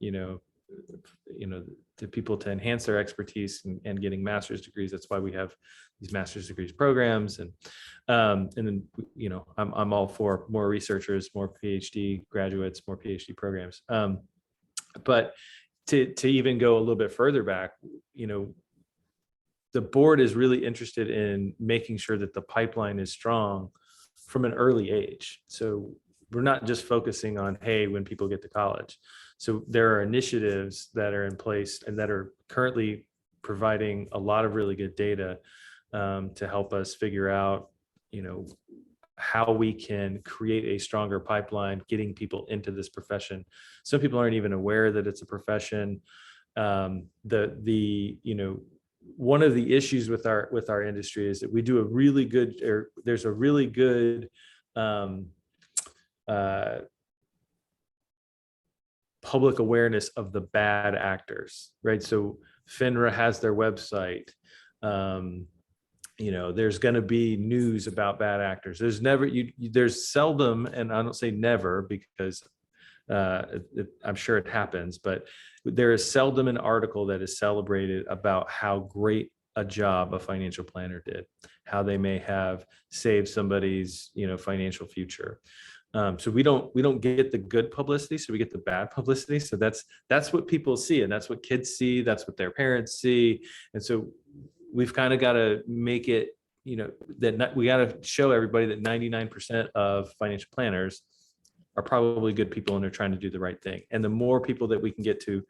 to people to enhance their expertise and getting master's degrees. That's why we have these master's degrees programs. And then, I'm all for more researchers, more PhD graduates, more PhD programs. But to even go a little bit further back, the board is really interested in making sure that the pipeline is strong from an early age. So we're not just focusing on, hey, when people get to college. So there are initiatives that are in place and that are currently providing a lot of really good data to help us figure out, how we can create a stronger pipeline, getting people into this profession. Some people aren't even aware that it's a profession. One of the issues with our industry is that we do a really good, or there's a really good public awareness of the bad actors, right? So FINRA has their website. There's going to be news about bad actors. There's seldom, and I don't say never because I'm sure it happens, but there is seldom an article that is celebrated about how great a job a financial planner did, how they may have saved somebody's, financial future. So we don't get the good publicity, so we get the bad publicity. So that's what people see, and that's what kids see, that's what their parents see. And so we've kind of got to make it, that we got to show everybody that 99% of financial planners are probably good people and they're trying to do the right thing. And the more people that we can get to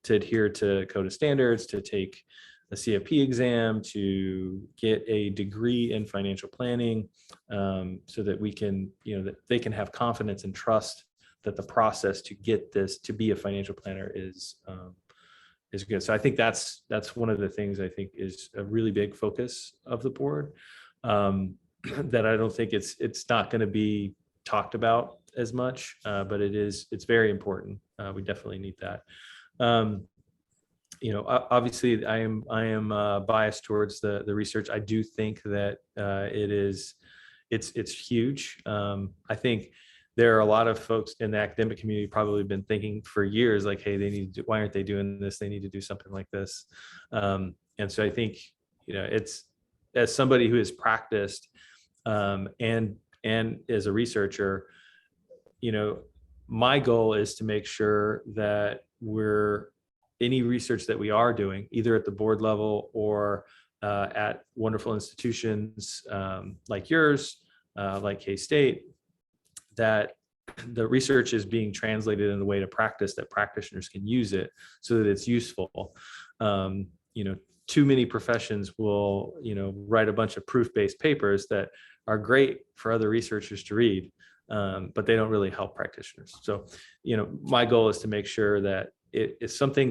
adhere to CODA standards, to take a CFP exam, to get a degree in financial planning, so that we can, that they can have confidence and trust that the process to get this, to be a financial planner is good. So I think that's one of the things I think is a really big focus of the board, that I don't think it's not going to be talked about as much, but it's very important. We definitely need that. Obviously I am biased towards the research. I do think that it's huge. I think there are a lot of folks in the academic community probably been thinking for years, like, hey, why aren't they doing this? They need to do something like this. And so I think, it's, as somebody who has practiced, and as a researcher, my goal is to make sure that any research that we are doing, either at the board level or at wonderful institutions like yours, like K-State, that the research is being translated in a way to practice that practitioners can use it so that it's useful. Too many professions will, write a bunch of proof-based papers that are great for other researchers to read, but they don't really help practitioners. So, my goal is to make sure that it's something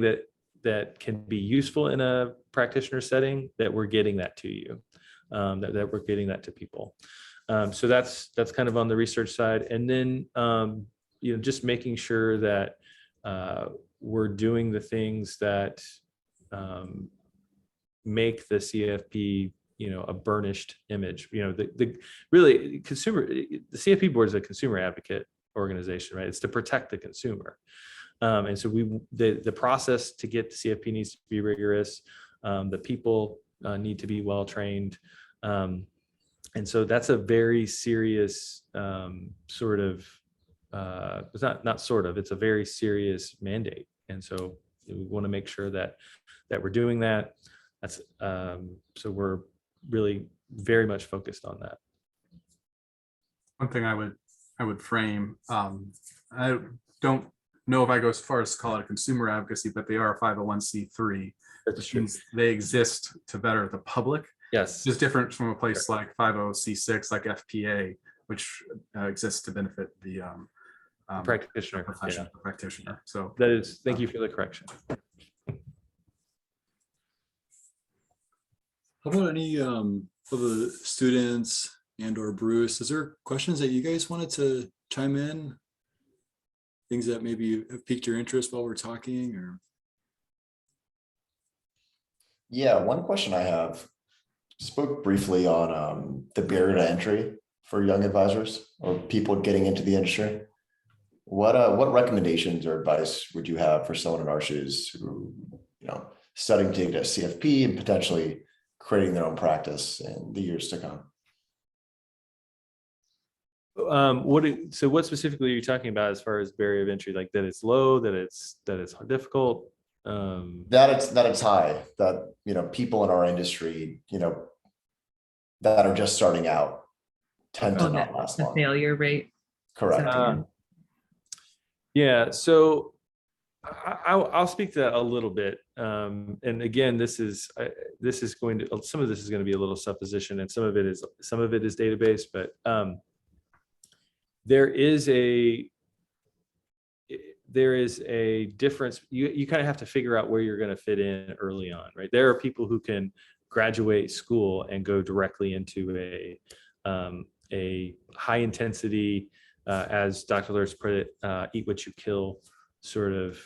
that can be useful in a practitioner setting, that we're getting that to you, that we're getting that to people. So that's kind of on the research side. And then, just making sure that we're doing the things that make the CFP, a burnished image. The CFP board is a consumer advocate organization, right? It's to protect the consumer. And so the process to get the CFP needs to be rigorous. The people need to be well trained. And so that's a very serious it's a very serious mandate. And so we want to make sure that we're doing that. So we're really very much focused on that. One thing I would frame, I don't know if I go as far as to call it a consumer advocacy, but they are a 501c3, which means they exist to better the public. Yes. Just different from a place like 50c6, like FPA, which exists to benefit the practitioner. Profession, Yeah. Practitioner. So that is, thank you for the correction. How about any of the students and or Bruce, is there questions that you guys wanted to chime in? Things that maybe have piqued your interest while we're talking, or? Yeah, one question I have, spoke briefly on the barrier to entry for young advisors or people getting into the industry. What recommendations or advice would you have for someone in our shoes who, studying to get a CFP and potentially creating their own practice in the years to come? So what specifically are you talking about as far as barrier of entry? Like that it's low, that it's difficult? That it's high, that people in our industry, that are just starting out tend to not last The long. failure rate. Correct. Yeah, so I'll speak to that a little bit. And again, this is going to, some of this is going to be a little supposition, and some of it is database, but there is a difference. You kind of have to figure out where you're going to fit in early on, right? There are people who can graduate school and go directly into a high intensity, as Dr. Lurtz put it, eat what you kill sort of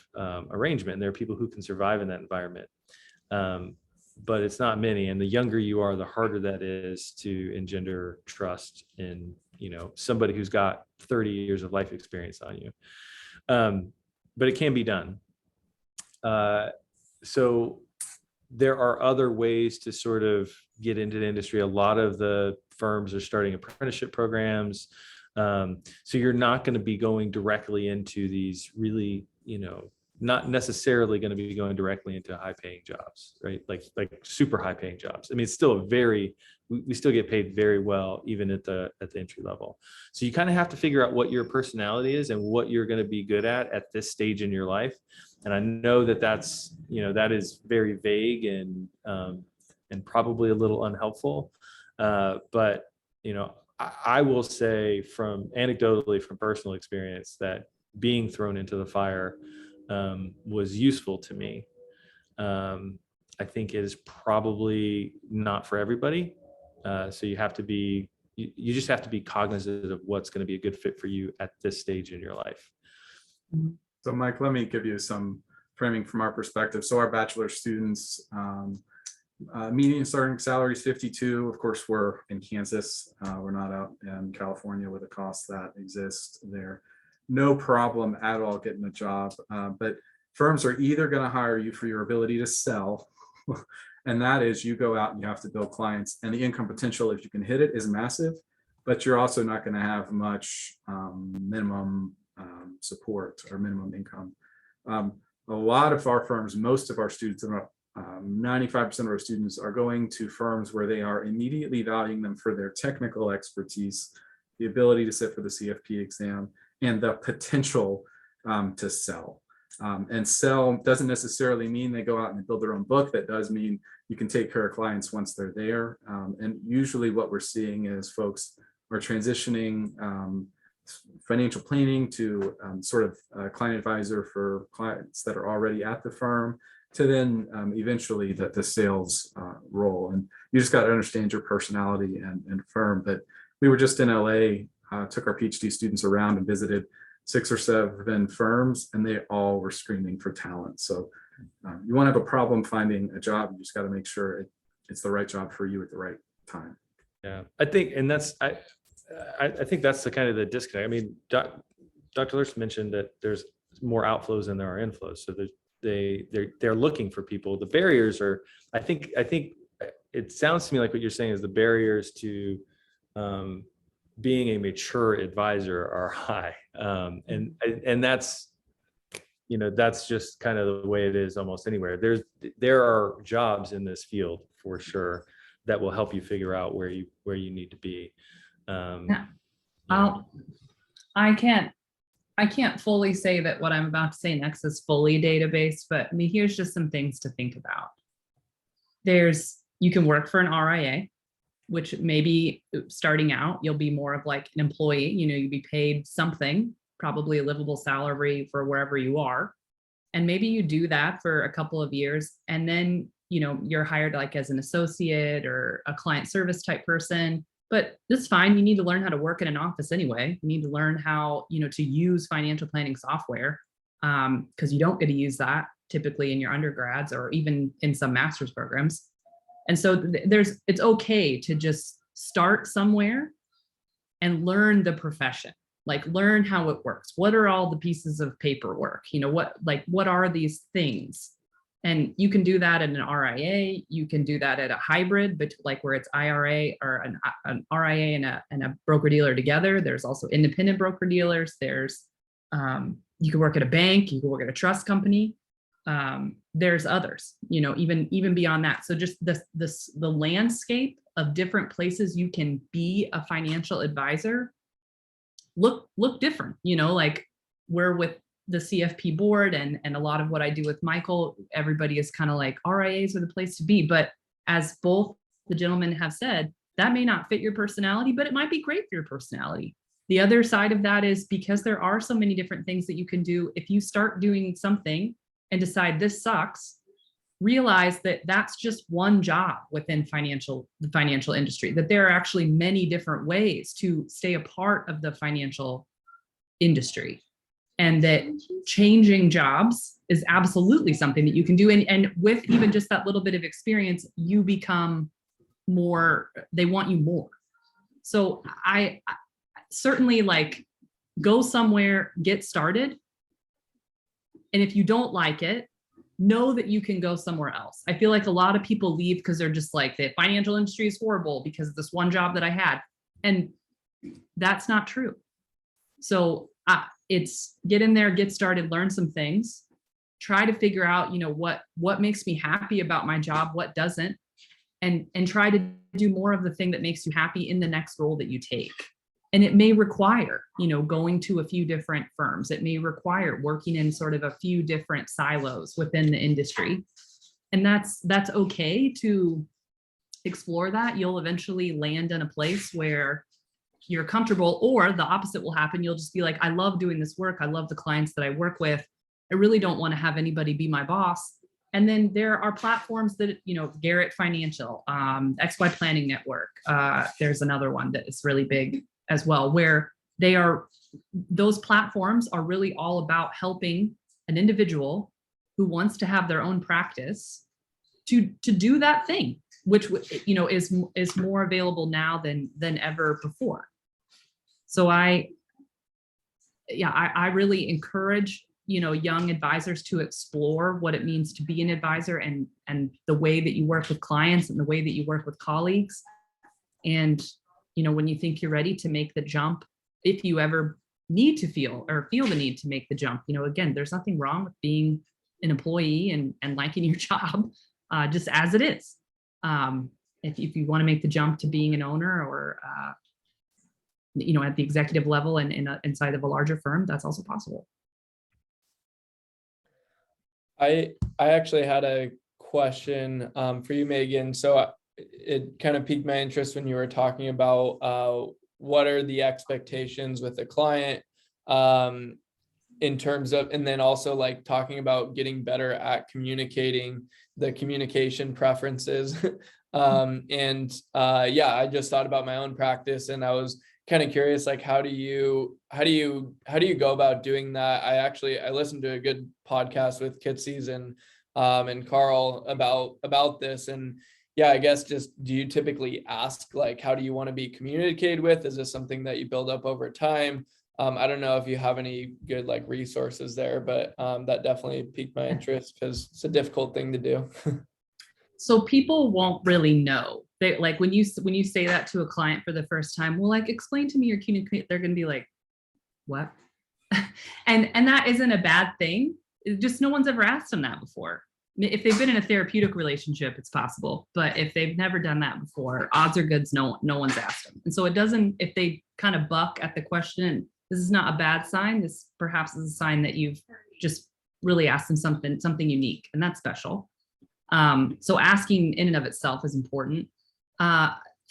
arrangement. And there are people who can survive in that environment, but it's not many. And the younger you are, the harder that is to engender trust in, somebody who's got 30 years of life experience on you. But it can be done. So there are other ways to sort of get into the industry. A lot of the firms are starting apprenticeship programs. So you're not going to be going directly into these really, not necessarily going to be going directly into high paying jobs, right? Like super high paying jobs. I mean, it's still we still get paid very well, even at the entry level. So you kind of have to figure out what your personality is and what you're going to be good at this stage in your life. And I know that that is very vague and probably a little unhelpful. But, I will say anecdotally from personal experience that being thrown into the fire was useful to me. I think it is probably not for everybody. So you just have to be cognizant of what's going to be a good fit for you at this stage in your life. So Mike, let me give you some framing from our perspective. So our bachelor students, median starting salary is 52. Of course, we're in Kansas. We're not out in California with the costs that exist there. No problem at all getting a job. But firms are either going to hire you for your ability to sell, and that is you go out and you have to build clients, and the income potential, if you can hit it, is massive, but you're also not going to have much minimum support or minimum income. A lot of our firms, most of our students, about 95% of our students are going to firms where they are immediately valuing them for their technical expertise, the ability to sit for the CFP exam, and the potential to sell. And sell doesn't necessarily mean they go out and build their own book. That does mean you can take care of clients once they're there. And usually what we're seeing is folks are transitioning financial planning to sort of a client advisor for clients that are already at the firm, to then eventually the sales role. And you just got to understand your personality and firm. But we were just in LA, took our PhD students around and visited 6 or 7 firms, and they all were screaming for talent. So you won't have a problem finding a job. You just got to make sure it's the right job for you at the right time. Yeah, I think, and I think that's the kind of the disconnect. I mean, Dr. Lurtz mentioned that there's more outflows than there are inflows. So they're looking for people. The barriers are, I think it sounds to me like what you're saying is the barriers to being a mature advisor are high. And that's, that's just kind of the way it is almost anywhere. There are jobs in this field for sure that will help you figure out where you need to be. I can't fully say that what I'm about to say next is fully database, but here's just some things to think about. You can work for an RIA, which maybe starting out, you'll be more of like an employee, you'll be paid something, probably a livable salary for wherever you are. And maybe you do that for a couple of years, and then, you're hired like as an associate or a client service type person. But that's fine. You need to learn how to work in an office anyway. You need to learn how, to use financial planning software, because you don't get to use that typically in your undergrads or even in some master's programs. And so it's okay to just start somewhere and learn the profession, like learn how it works. What are all the pieces of paperwork? What are these things? And you can do that in an RIA. You can do that at a hybrid, but like where it's IRA or an RIA and a broker dealer together. There's also independent broker dealers. There's you can work at a bank. You can work at a trust company. There's others. Even beyond that. So just the landscape of different places you can be a financial advisor look different, like we're with the CFP board and a lot of what I do with Michael, everybody is kind of like RIAs are the place to be. But as both the gentlemen have said, that may not fit your personality, but it might be great for your personality. The other side of that is because there are so many different things that you can do. If you start doing something and decide this sucks, realize that that's just one job within the financial industry, that there are actually many different ways to stay a part of the financial industry, and that changing jobs is absolutely something that you can do. And with even just that little bit of experience, you become more, they want you more. So I certainly like go somewhere, get started. And if you don't like it, know that you can go somewhere else. I feel like a lot of people leave because they're just like, the financial industry is horrible because of this one job that I had. And that's not true. So it's get in there, get started, learn some things, try to figure out, what makes me happy about my job, what doesn't, and try to do more of the thing that makes you happy in the next role that you take. And it may require, going to a few different firms. It may require working in sort of a few different silos within the industry. And that's okay to explore that. You'll eventually land in a place where you're comfortable, or the opposite will happen. You'll just be like, I love doing this work. I love the clients that I work with. I really don't want to have anybody be my boss. And then there are platforms that, Garrett Financial, XY Planning Network. There's another one that is really big as well, where those platforms are really all about helping an individual who wants to have their own practice to do that thing, which, is more available now than ever before. So I really encourage, young advisors to explore what it means to be an advisor and the way that you work with clients and the way that you work with colleagues. And, when you think you're ready to make the jump, if you ever need to feel the need to make the jump, again, there's nothing wrong with being an employee and liking your job, just as it is. If you want to make the jump to being an owner or, at the executive level and inside of a larger firm, that's also possible. I actually had a question for you, Meghan. So it kind of piqued my interest when you were talking about what are the expectations with the client in terms of, and then also like talking about getting better at communicating the communication preferences. I just thought about my own practice, and I was kind of curious, like, how do you go about doing that? I listened to a good podcast with Kitsy's and Carl about this, and I guess just, do you typically ask, like, how do you want to be communicated with? Is this something that you build up over time? I don't know if you have any good like resources there, but that definitely piqued my interest because it's a difficult thing to do. So people won't really know. They like when you say that to a client for the first time, well, like, explain to me your communicate. They're going to be like, what? and that isn't a bad thing. Just no one's ever asked them that before. If they've been in a therapeutic relationship, it's possible. But if they've never done that before, odds are good no one's asked them. And so it doesn't, if they kind of buck at the question, this is not a bad sign. This perhaps is a sign that you've just really asked them something unique, and that's special. So asking in and of itself is important.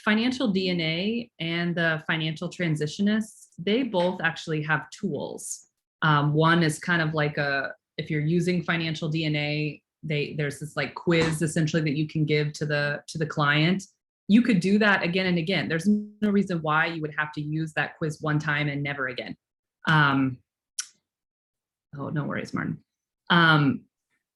Financial DNA and the financial transitionists, they both actually have tools. One is kind of like if you're using financial DNA, there's this like quiz essentially that you can give to the client. You could do that again and again. There's no reason why you would have to use that quiz one time and never again. Oh, no worries, Martin.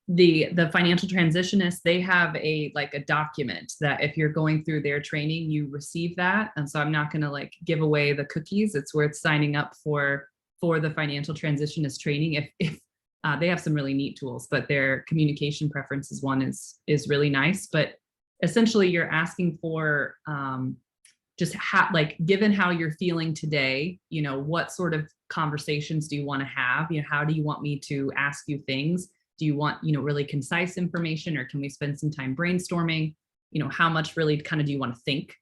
The financial transitionists, they have a document that if you're going through their training, you receive that. And so I'm not going to like give away the cookies. It's worth signing up for the financial transitionist training. If they have some really neat tools, but their communication preferences one is really nice. But essentially you're asking for just given how you're feeling today, what sort of conversations do you want to have? How do you want me to ask you things? Do you want, really concise information, or can we spend some time brainstorming? How much really kind of do you want to think?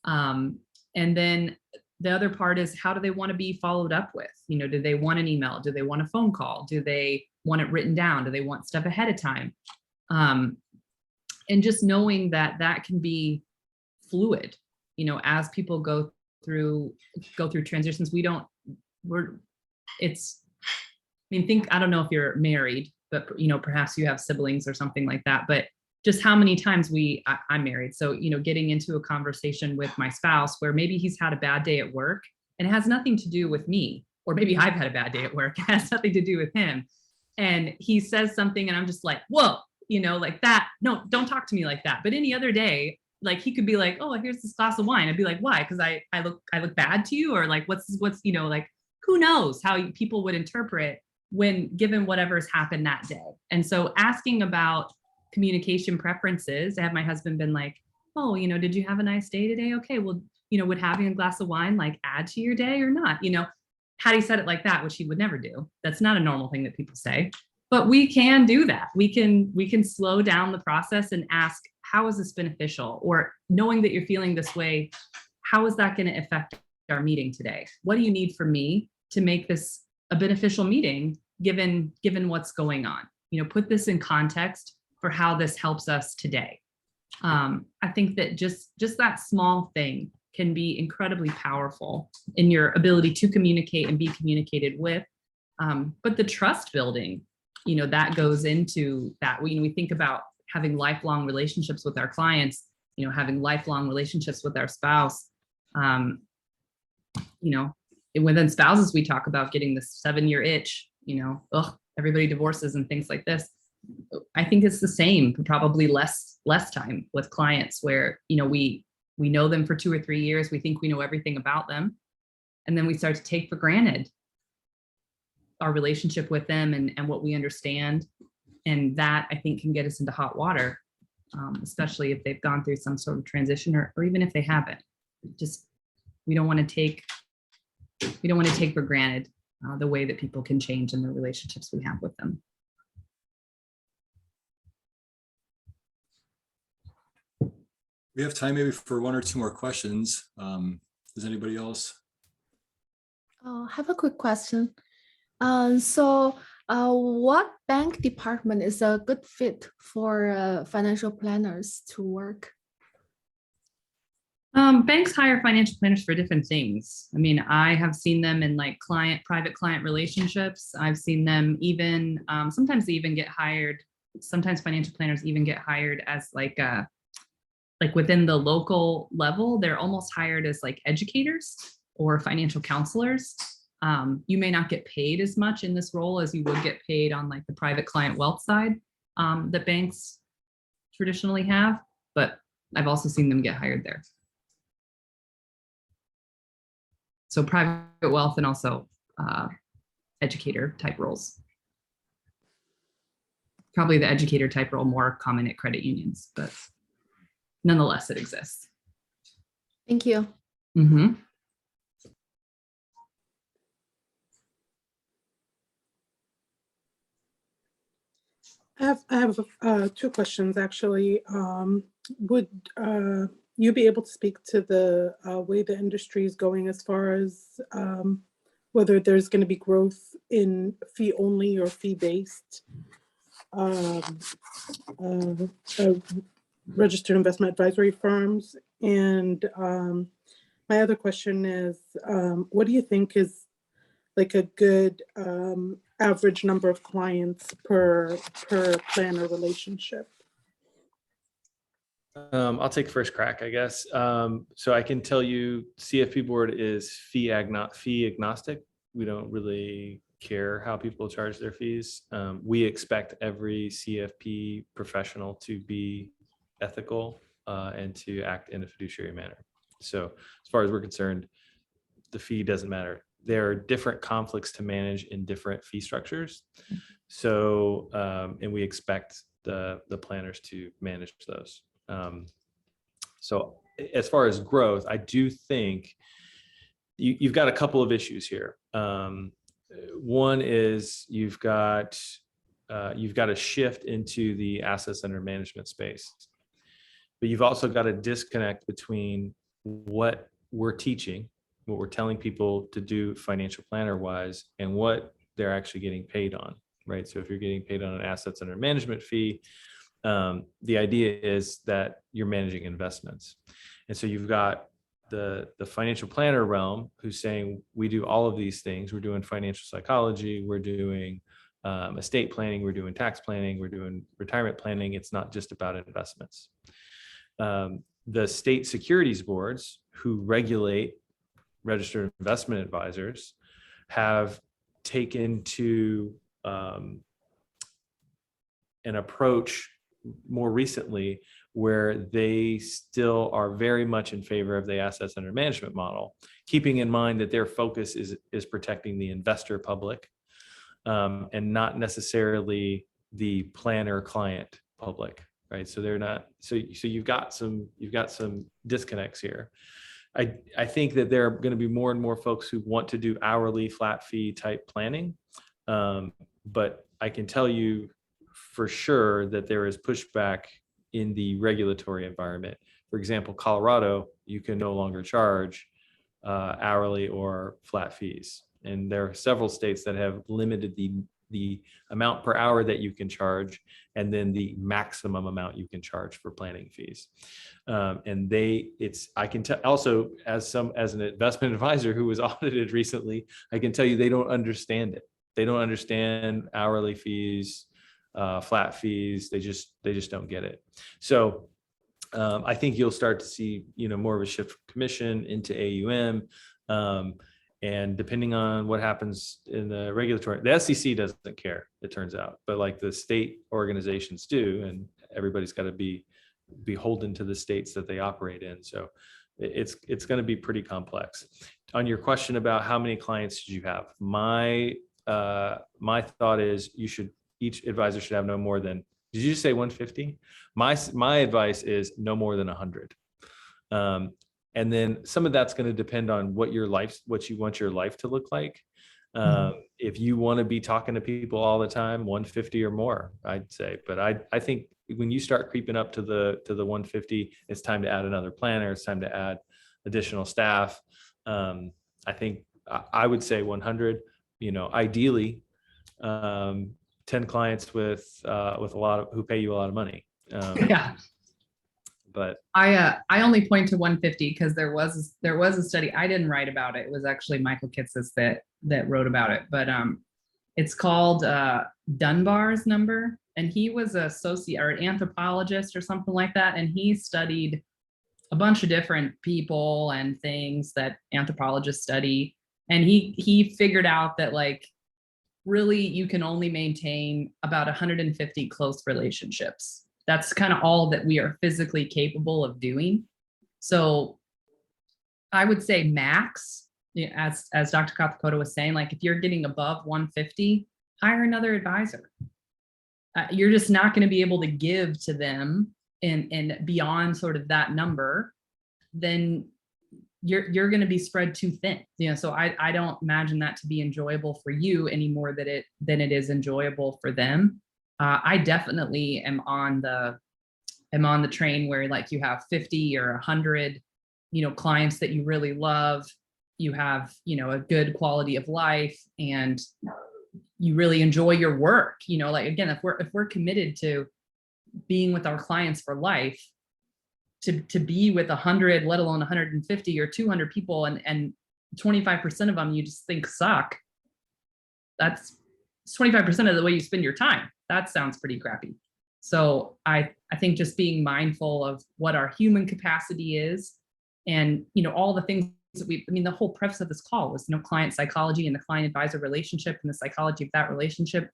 And then The other part is, how do they want to be followed up with? You know, do they want an email? Do they want a phone call? Do they want it written down? Do they want stuff ahead of time? And just knowing that that can be fluid, you know, as people go through transitions. I don't know if you're married, but, you know, perhaps you have siblings or something like that, but just how many times I'm married. So, you know, getting into a conversation with my spouse where maybe he's had a bad day at work and it has nothing to do with me, or maybe I've had a bad day at work, it has nothing to do with him. And he says something and I'm just like, whoa, you know, like that. No, don't talk to me like that. But any other day, like he could be like, oh, here's this glass of wine. I'd be like, why? Because I look bad to you? Or like, what's, you know, like, who knows how people would interpret when given whatever's happened that day. And so asking about communication preferences, have my husband been like, oh, you know, did you have a nice day today? Okay, well, you know, would having a glass of wine like add to your day or not? You know, had he said it like that, which he would never do, that's not a normal thing that people say, but we can do that. We can slow down the process and ask, how is this beneficial? Or knowing that you're feeling this way, how is that going to affect our meeting today? What do you need from me to make this a beneficial meeting, given what's going on? You know, put this in context for how this helps us today. I think that just that small thing can be incredibly powerful in your ability to communicate and be communicated with. But the trust building, you know, that goes into that. We think about having lifelong relationships with our clients, you know, having lifelong relationships with our spouse. You know, within spouses, we talk about getting this 7-year itch, you know, everybody divorces and things like this. I think it's the same, probably less time with clients where, you know, we know them for 2 or 3 years. We think we know everything about them. And then we start to take for granted our relationship with them and what we understand. And that, I think, can get us into hot water, especially if they've gone through some sort of transition or even if they haven't. Just, we don't want to take for granted the way that people can change in the relationships we have with them. We have time maybe for 1 or 2 more questions. Does anybody else? I have a quick question. What bank department is a good fit for financial planners to work? Banks hire financial planners for different things. I mean, I have seen them in like private client relationships. I've seen them even, sometimes they even get hired. Sometimes financial planners even get hired as like within the local level, they're almost hired as like educators or financial counselors. You may not get paid as much in this role as you would get paid on like the private client wealth side that banks traditionally have, but I've also seen them get hired there. So private wealth and also educator type roles. Probably the educator type role more common at credit unions, but nonetheless, it exists. Thank you. Mm-hmm. I have 2 questions actually. Would you be able to speak to the way the industry is going as far as whether there's going to be growth in fee only or fee based registered investment advisory firms? And my other question is, what do you think is like a good average number of clients per planner relationship? I'll take first crack, I guess. So I can tell you CFP board is fee agnostic. We don't really care how people charge their fees. We expect every CFP professional to be ethical and to act in a fiduciary manner. So as far as we're concerned, the fee doesn't matter. There are different conflicts to manage in different fee structures. So, and we expect the planners to manage those. So as far as growth, I do think you've got a couple of issues here. One is you've got a shift into the assets under management space, but you've also got a disconnect between what we're teaching what we're telling people to do financial planner wise and what they're actually getting paid on, right? So if you're getting paid on an assets under management fee, the idea is that you're managing investments. And so you've got the financial planner realm who's saying, we do all of these things. We're doing financial psychology, we're doing estate planning, we're doing tax planning, we're doing retirement planning. It's not just about investments. The state securities boards who regulate registered investment advisors have taken to an approach more recently where they still are very much in favor of the assets under management model, keeping in mind that their focus is protecting the investor public and not necessarily the planner client public, right? So they're not, so you've got some disconnects here. I think that there are going to be more and more folks who want to do hourly flat fee type planning. But I can tell you for sure that there is pushback in the regulatory environment. For example, Colorado, you can no longer charge hourly or flat fees. And there are several states that have limited the amount per hour that you can charge, and then the maximum amount you can charge for planning fees. And I can tell also as an investment advisor who was audited recently, I can tell you they don't understand it. They don't understand hourly fees, flat fees. They just don't get it. So I think you'll start to see, more of a shift from commission into AUM. And depending on what happens in the regulatory, the SEC doesn't care, it turns out, but like the state organizations do, and everybody's got to be beholden to the states that they operate in. So it's going to be pretty complex. On your question about how many clients should you have, my thought is each advisor should have no more than, did you just say 150? My advice is no more than 100. And then some of that's going to depend on what you want your life to look like. If you want to be talking to people all the time, 150 or more, I'd say. But I think when you start creeping up to the 150, it's time to add another planner. It's time to add additional staff. I think I would say 100. Ideally, 10 clients with a lot of who pay you a lot of money. Yeah. But I only point to 150 because there was a study. I didn't write about it. It was actually Michael Kitces that wrote about it. But it's called Dunbar's number, and he was an anthropologist or something like that, and he studied a bunch of different people and things that anthropologists study, and he figured out that really you can only maintain about 150 close relationships. That's kind of all that we are physically capable of doing. So I would say max, as Dr. Kathikota was saying, if you're getting above 150, hire another advisor. You're just not going to be able to give to them and beyond sort of that number, then you're going to be spread too thin. So I don't imagine that to be enjoyable for you any more than it is enjoyable for them. I definitely am on the train where you have 50 or 100, clients that you really love. You have, a good quality of life, and you really enjoy your work. Again, if we're committed to being with our clients for life, to be with 100, let alone 150 or 200 people, and 25% of them you just think suck. That's 25% of the way you spend your time. That sounds pretty crappy. So I think just being mindful of what our human capacity is, and all the things that the whole preface of this call was client psychology and the client advisor relationship and the psychology of that relationship.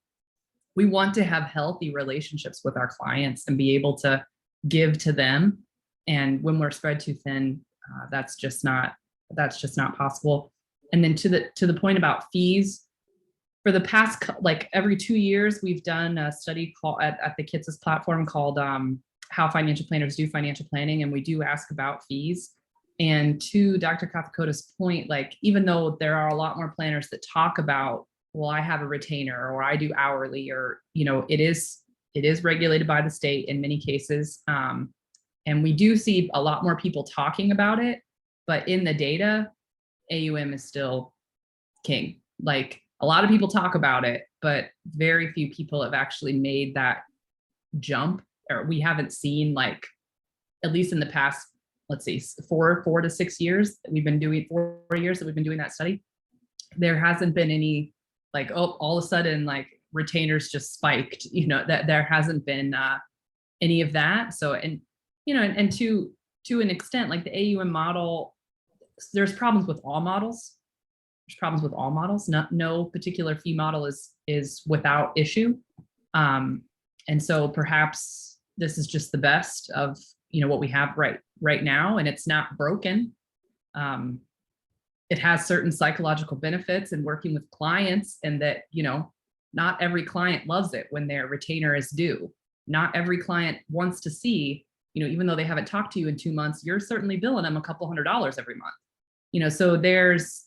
We want to have healthy relationships with our clients and be able to give to them. And when we're spread too thin, that's just not possible. And then to the point about fees, for the past, every 2 years, we've done a study at the Kitces platform called How Financial Planners Do Financial Planning. And we do ask about fees. And to Dr. Kathikota's point, even though there are a lot more planners that talk about, well, I have a retainer or I do hourly, or, it is regulated by the state in many cases. And we do see a lot more people talking about it, but in the data, AUM is still king. Like a lot of people talk about it, but very few people have actually made that jump, or we haven't seen, like, at least in the past, let's see, 4 to 6 years that we've been doing, 4 years that we've been doing that study. There hasn't been any, like, oh, all of a sudden, like, retainers just spiked, that there hasn't been any of that. So, and to an extent, like the AUM model, there's problems with all models. There's problems with all models. No particular fee model is without issue. And so perhaps this is just the best of what we have right now, and it's not broken. It has certain psychological benefits in working with clients, and that not every client loves it when their retainer is due. Not every client wants to see, even though they haven't talked to you in 2 months, you're certainly billing them a couple $100 every month. So there's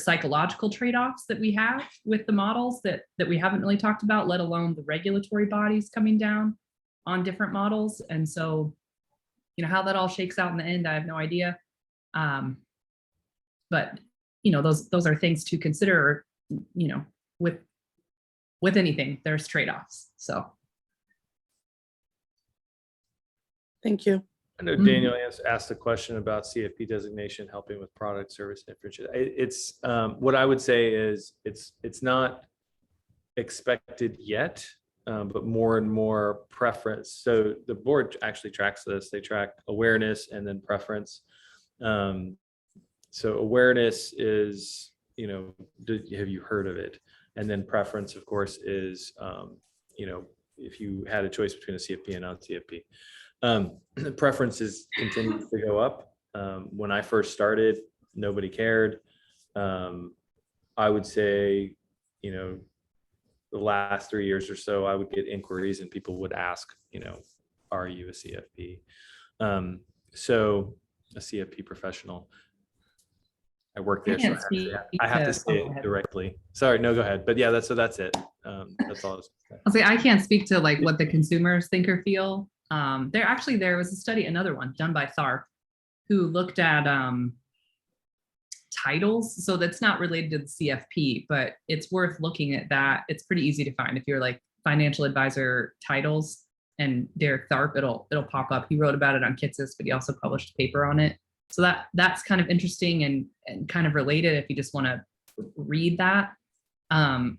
psychological trade-offs that we have with the models that we haven't really talked about, let alone the regulatory bodies coming down on different models. And so, how that all shakes out in the end, I have no idea. But those are things to consider. With anything, there's trade-offs. So. Thank you. I know Daniel asked a question about CFP designation helping with product, service, and differentiation. It's what I would say is it's not expected yet, but more and more preference. So the board actually tracks this. They track awareness and then preference. So awareness is, have you heard of it? And then preference, of course, is, if you had a choice between a CFP and non-CFP. The preferences continue to go up. When I first started, nobody cared. I would say, the last 3 years or so, I would get inquiries and people would ask, are you a CFP? So a CFP professional. I work there, so I have to say it directly. Sorry, no, go ahead. But yeah, that's it. That's all I was saying. I'll say I can't speak to like what the consumers think or feel. There was a study, another one done by Tharp, who looked at titles. So that's not related to the CFP, but it's worth looking at that. It's pretty easy to find if you're like financial advisor titles, and Derek Tharp, it'll pop up. He wrote about it on Kitsis, but he also published a paper on it. So that's kind of interesting and kind of related if you just want to read that. And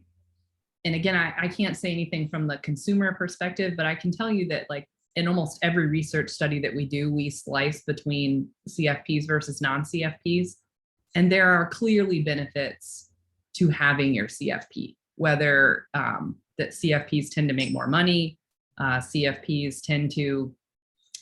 again, I can't say anything from the consumer perspective, but I can tell you that like in almost every research study that we do, we slice between CFPs versus non-CFPs. And there are clearly benefits to having your CFP, whether that CFPs tend to make more money, CFPs tend to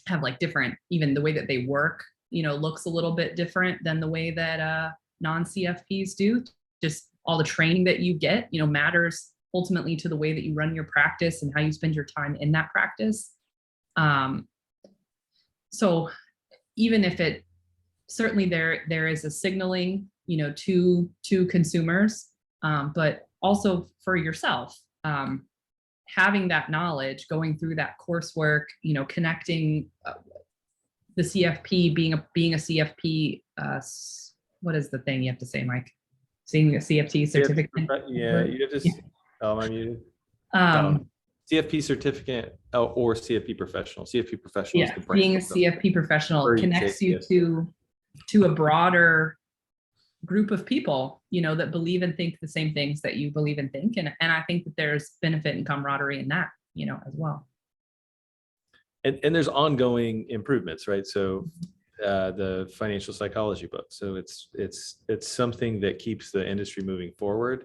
have like different, even the way that they work, looks a little bit different than the way that non-CFPs do. Just all the training that you get, matters ultimately to the way that you run your practice and how you spend your time in that practice. So even if it, certainly there is a signaling, to consumers, but also for yourself, having that knowledge, going through that coursework, connecting the CFP, being a CFP, what is the thing you have to say, Mike? Seeing a CFP certificate. Yeah, you have to. Oh, am I muted? CFP certificate or CFP professional. CFP professional. Yeah, being a CFP professional connects you to a broader group of people, that believe and think the same things that you believe and think. And I think that there's benefit and camaraderie in that, as well. And there's ongoing improvements, right? So the financial psychology book. So it's something that keeps the industry moving forward.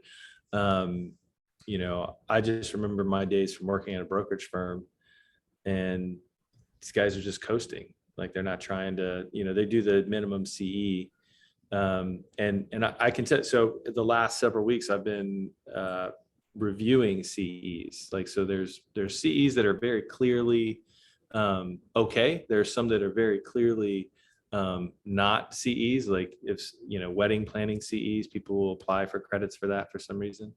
I just remember my days from working at a brokerage firm, and these guys are just coasting. Like they're not trying to, they do the minimum CE. And I can tell, so the last several weeks I've been reviewing CEs. Like, so there's CEs that are very clearly okay. There's some that are very clearly not CEs, like if, wedding planning CEs, people will apply for credits for that for some reason.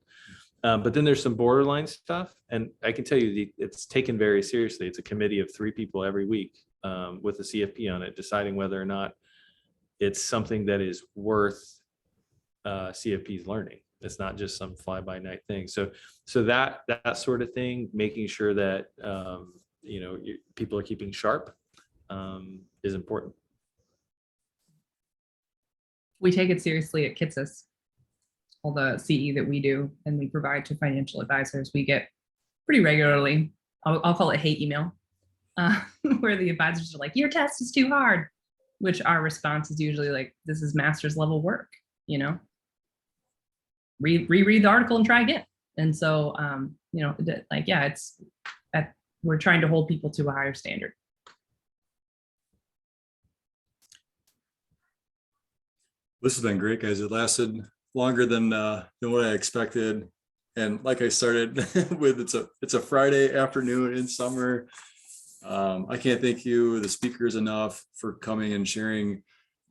But then there's some borderline stuff. And I can tell you it's taken very seriously. It's a committee of 3 people every week with a CFP on it, deciding whether or not it's something that is worth CFP's learning. It's not just some fly by night thing. So that sort of thing, making sure that people are keeping sharp is important. We take it seriously at Kitsus. All the CE that we do and we provide to financial advisors, we get pretty regularly, I'll call it hate email, where the advisors are like, your test is too hard, which our response is usually like, this is master's level work, reread the article and try again. And so, we're trying to hold people to a higher standard. This has been great, guys. It lasted longer than what I expected. And like I started with, it's a Friday afternoon in summer. I can't thank you, the speakers, enough for coming and sharing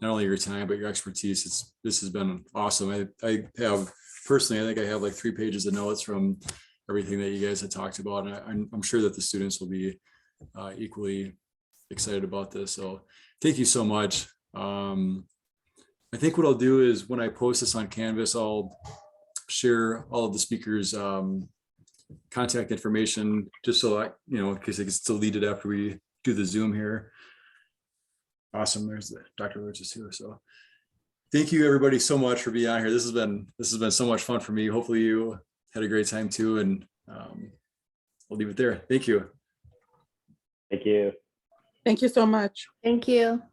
not only your time, but your expertise. This has been awesome. I have personally, I think I have like 3 pages of notes from everything that you guys had talked about. And I'm sure that the students will be equally excited about this. So thank you so much. I think what I'll do is when I post this on Canvas, I'll share all of the speakers' contact information, just so in case I can still lead it after we do the Zoom here. Awesome. There's Dr. Lurtz is here. So thank you everybody so much for being on here. This has been so much fun for me. Hopefully you had a great time too. And I'll leave it there. Thank you. Thank you. Thank you so much. Thank you.